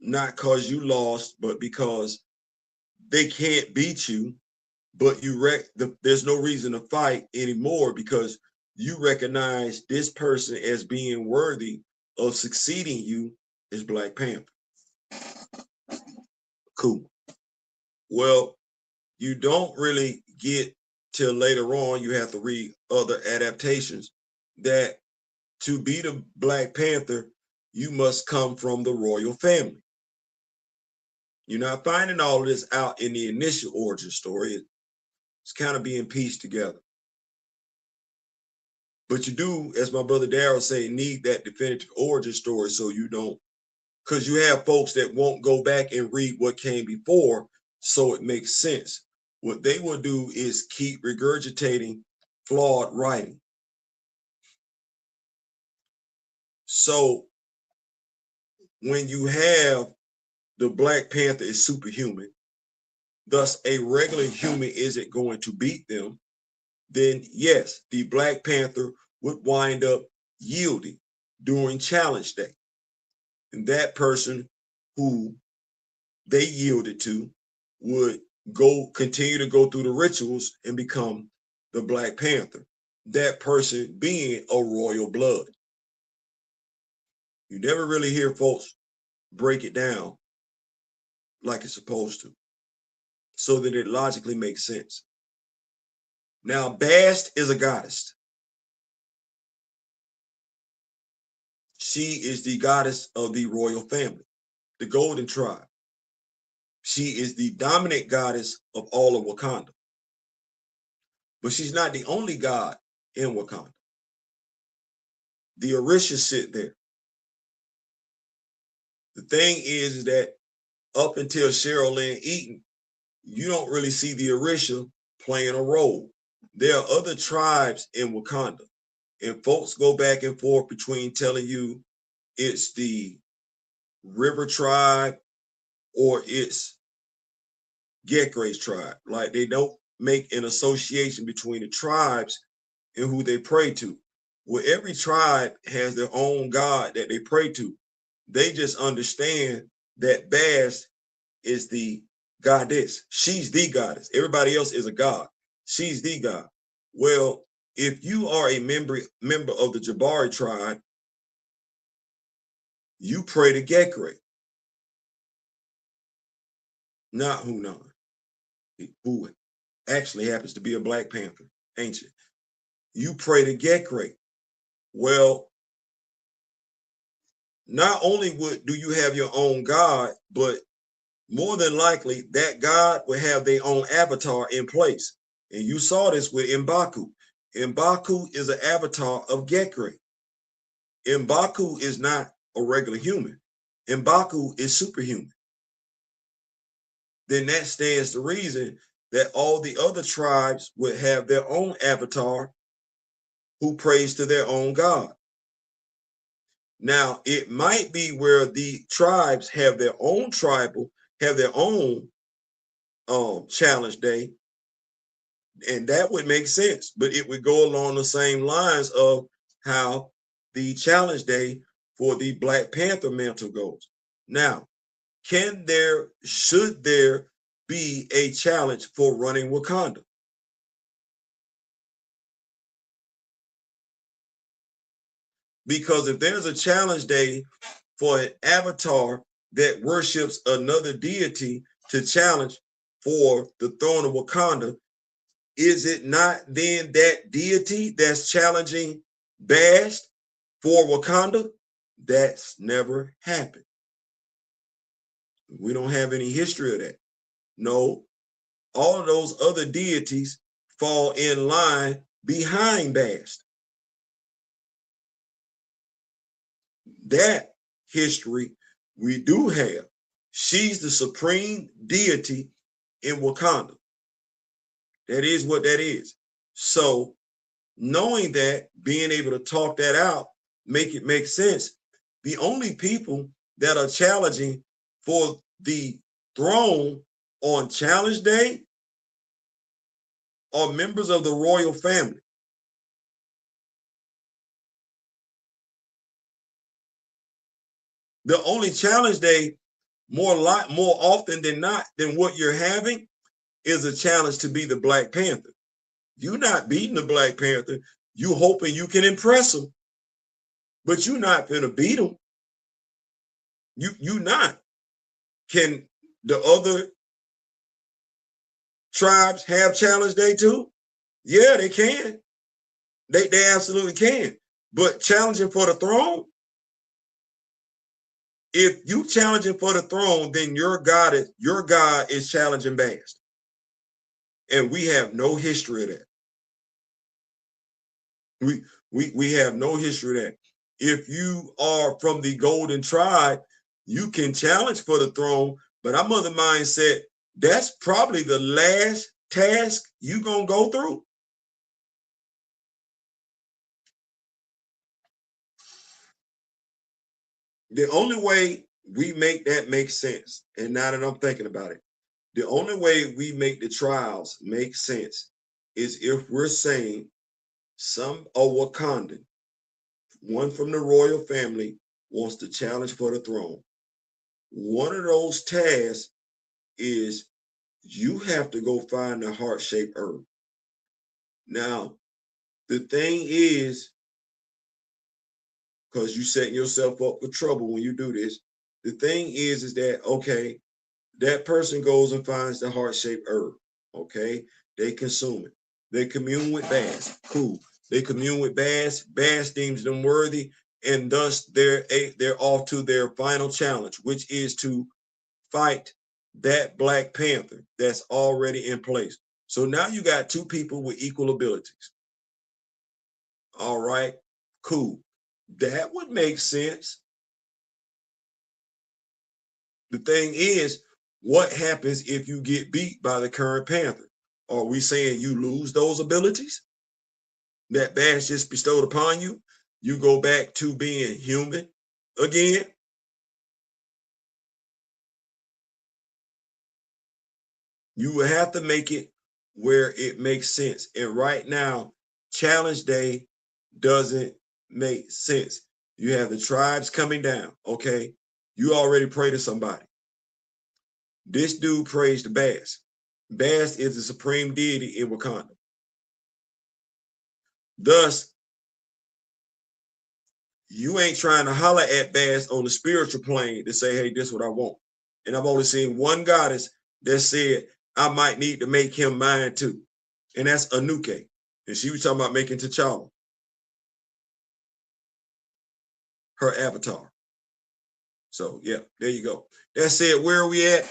Not because you lost, but because they can't beat you. But there's no reason to fight anymore because you recognize this person as being worthy of succeeding you as Black Panther. Cool. Well, you don't really get till later on, you have to read other adaptations that to be the Black Panther, you must come from the royal family. You're not finding all of this out in the initial origin story. It's kind of being pieced together. But you do, as my brother Darryl say, need that definitive origin story so you don't, because you have folks that won't go back and read what came before so it makes sense. What they will do is keep regurgitating flawed writing. So when you have the Black Panther is superhuman, thus a regular human isn't going to beat them, then yes, the Black Panther would wind up yielding during challenge day. And that person who they yielded to would continue to go through the rituals and become the Black Panther, that person being a royal blood. You never really hear folks break it down like it's supposed to, so that it logically makes sense. Now, Bast is a goddess. She is the goddess of the royal family, the Golden Tribe. She is the dominant goddess of all of Wakanda. But she's not the only god in Wakanda. The Orishas sit there. The thing is that up until Cheryl Lynn Eaton, you don't really see the Orisha playing a role. There are other tribes in Wakanda, and folks go back and forth between telling you it's the River Tribe or it's Gekre's tribe. Like, they don't make an association between the tribes and who they pray to. Well, every tribe has their own god that they pray to. They just understand that Bast is the goddess. She's the goddess. Everybody else is a god. She's the god. Well, if you are a member of the Jabari tribe, you pray to Gekre, not Hunan, who actually happens to be a Black Panther, ancient. You pray to Gekre. Well, not only do you have your own god, but more than likely that god will have their own avatar in place. And you saw this with M'Baku. M'Baku is an avatar of Gekre. M'Baku is not a regular human. M'Baku is superhuman. Then that stands to reason that all the other tribes would have their own avatar who prays to their own god. Now, it might be where the tribes have their own challenge day, and that would make sense, but it would go along the same lines of how the challenge day for the Black Panther mantle goes. Now, should there be a challenge for running Wakanda? Because if there's a challenge day for an avatar that worships another deity to challenge for the throne of Wakanda, is it not then that deity that's challenging Bast for Wakanda? That's never happened. We don't have any history of that. No, all of those other deities fall in line behind Bast. That history we do have. She's the supreme deity in Wakanda. That is what that is. So knowing that, being able to talk that out, make it make sense. The only people that are challenging for the throne on challenge day are members of the royal family. The only challenge day, more often than not, than what you're having, is a challenge to be the Black Panther. You're not beating the Black Panther. You hoping you can impress them, but you're not gonna beat them. You not. Can the other tribes have challenge day too? Yeah, they can. They absolutely can. But challenging for the throne, if you challenging for the throne, then your God is challenging Bast. And we have no history of that. We have no history of that. If you are from the Golden Tribe, you can challenge for the throne, but I'm of the mindset that's probably the last task you're gonna go through. The only way we make that make sense. And now that I'm thinking about it, the only way we make the trials make sense is if we're saying a Wakandan, one from the royal family, wants to challenge for the throne. One of those tasks is you have to go find the heart-shaped herb. Now, the thing is, because you setting yourself up for trouble when you do this, the thing is that, okay, that person goes and finds the heart-shaped herb, okay? They consume it. They commune with Bass, cool. They commune with Bass, Bass deems them worthy, and thus they're off to their final challenge, which is to fight that Black Panther that's already in place. So now you got two people with equal abilities. All right, cool. That would make sense. The thing is, what happens if you get beat by the current Panther? Are we saying you lose those abilities that Bash just bestowed upon you? You go back to being human again? You will have to make it where it makes sense. And right now, Challenge Day doesn't make sense. You have the tribes coming down, okay? You already pray to somebody. This dude prays to Bass. Bass is the supreme deity in Wakanda. Thus, you ain't trying to holler at Bass on the spiritual plane to say, hey, this is what I want. And I've only seen one goddess that said, I might need to make him mine too. And that's Anuke. And she was talking about making T'Challa her avatar. So, yeah, there you go. That said, where are we at?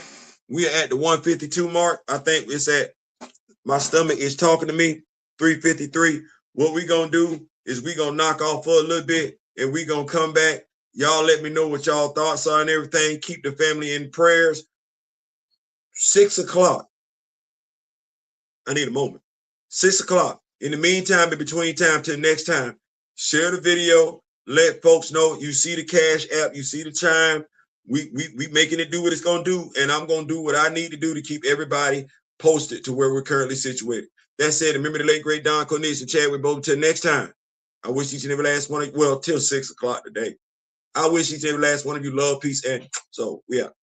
We are at the 152 mark. I think it's at, my stomach is talking to me, 353. What we going to do is we going to knock off for a little bit and we going to come back. Y'all let me know what y'all thoughts are and everything. Keep the family in prayers. 6 o'clock. I need a moment. 6 o'clock. In the meantime, in between time till next time, share the video. Let folks know you see the Cash App, you see the Chime. We making it do what it's gonna do, and I'm gonna do what I need to do to keep everybody posted to where we're currently situated. That said, remember the late great Don Cornelius and Chadwick Bobo. Till next time, I wish each and every last one of you, well, till 6 o'clock today. I wish each and every last one of you love, peace, and so we out.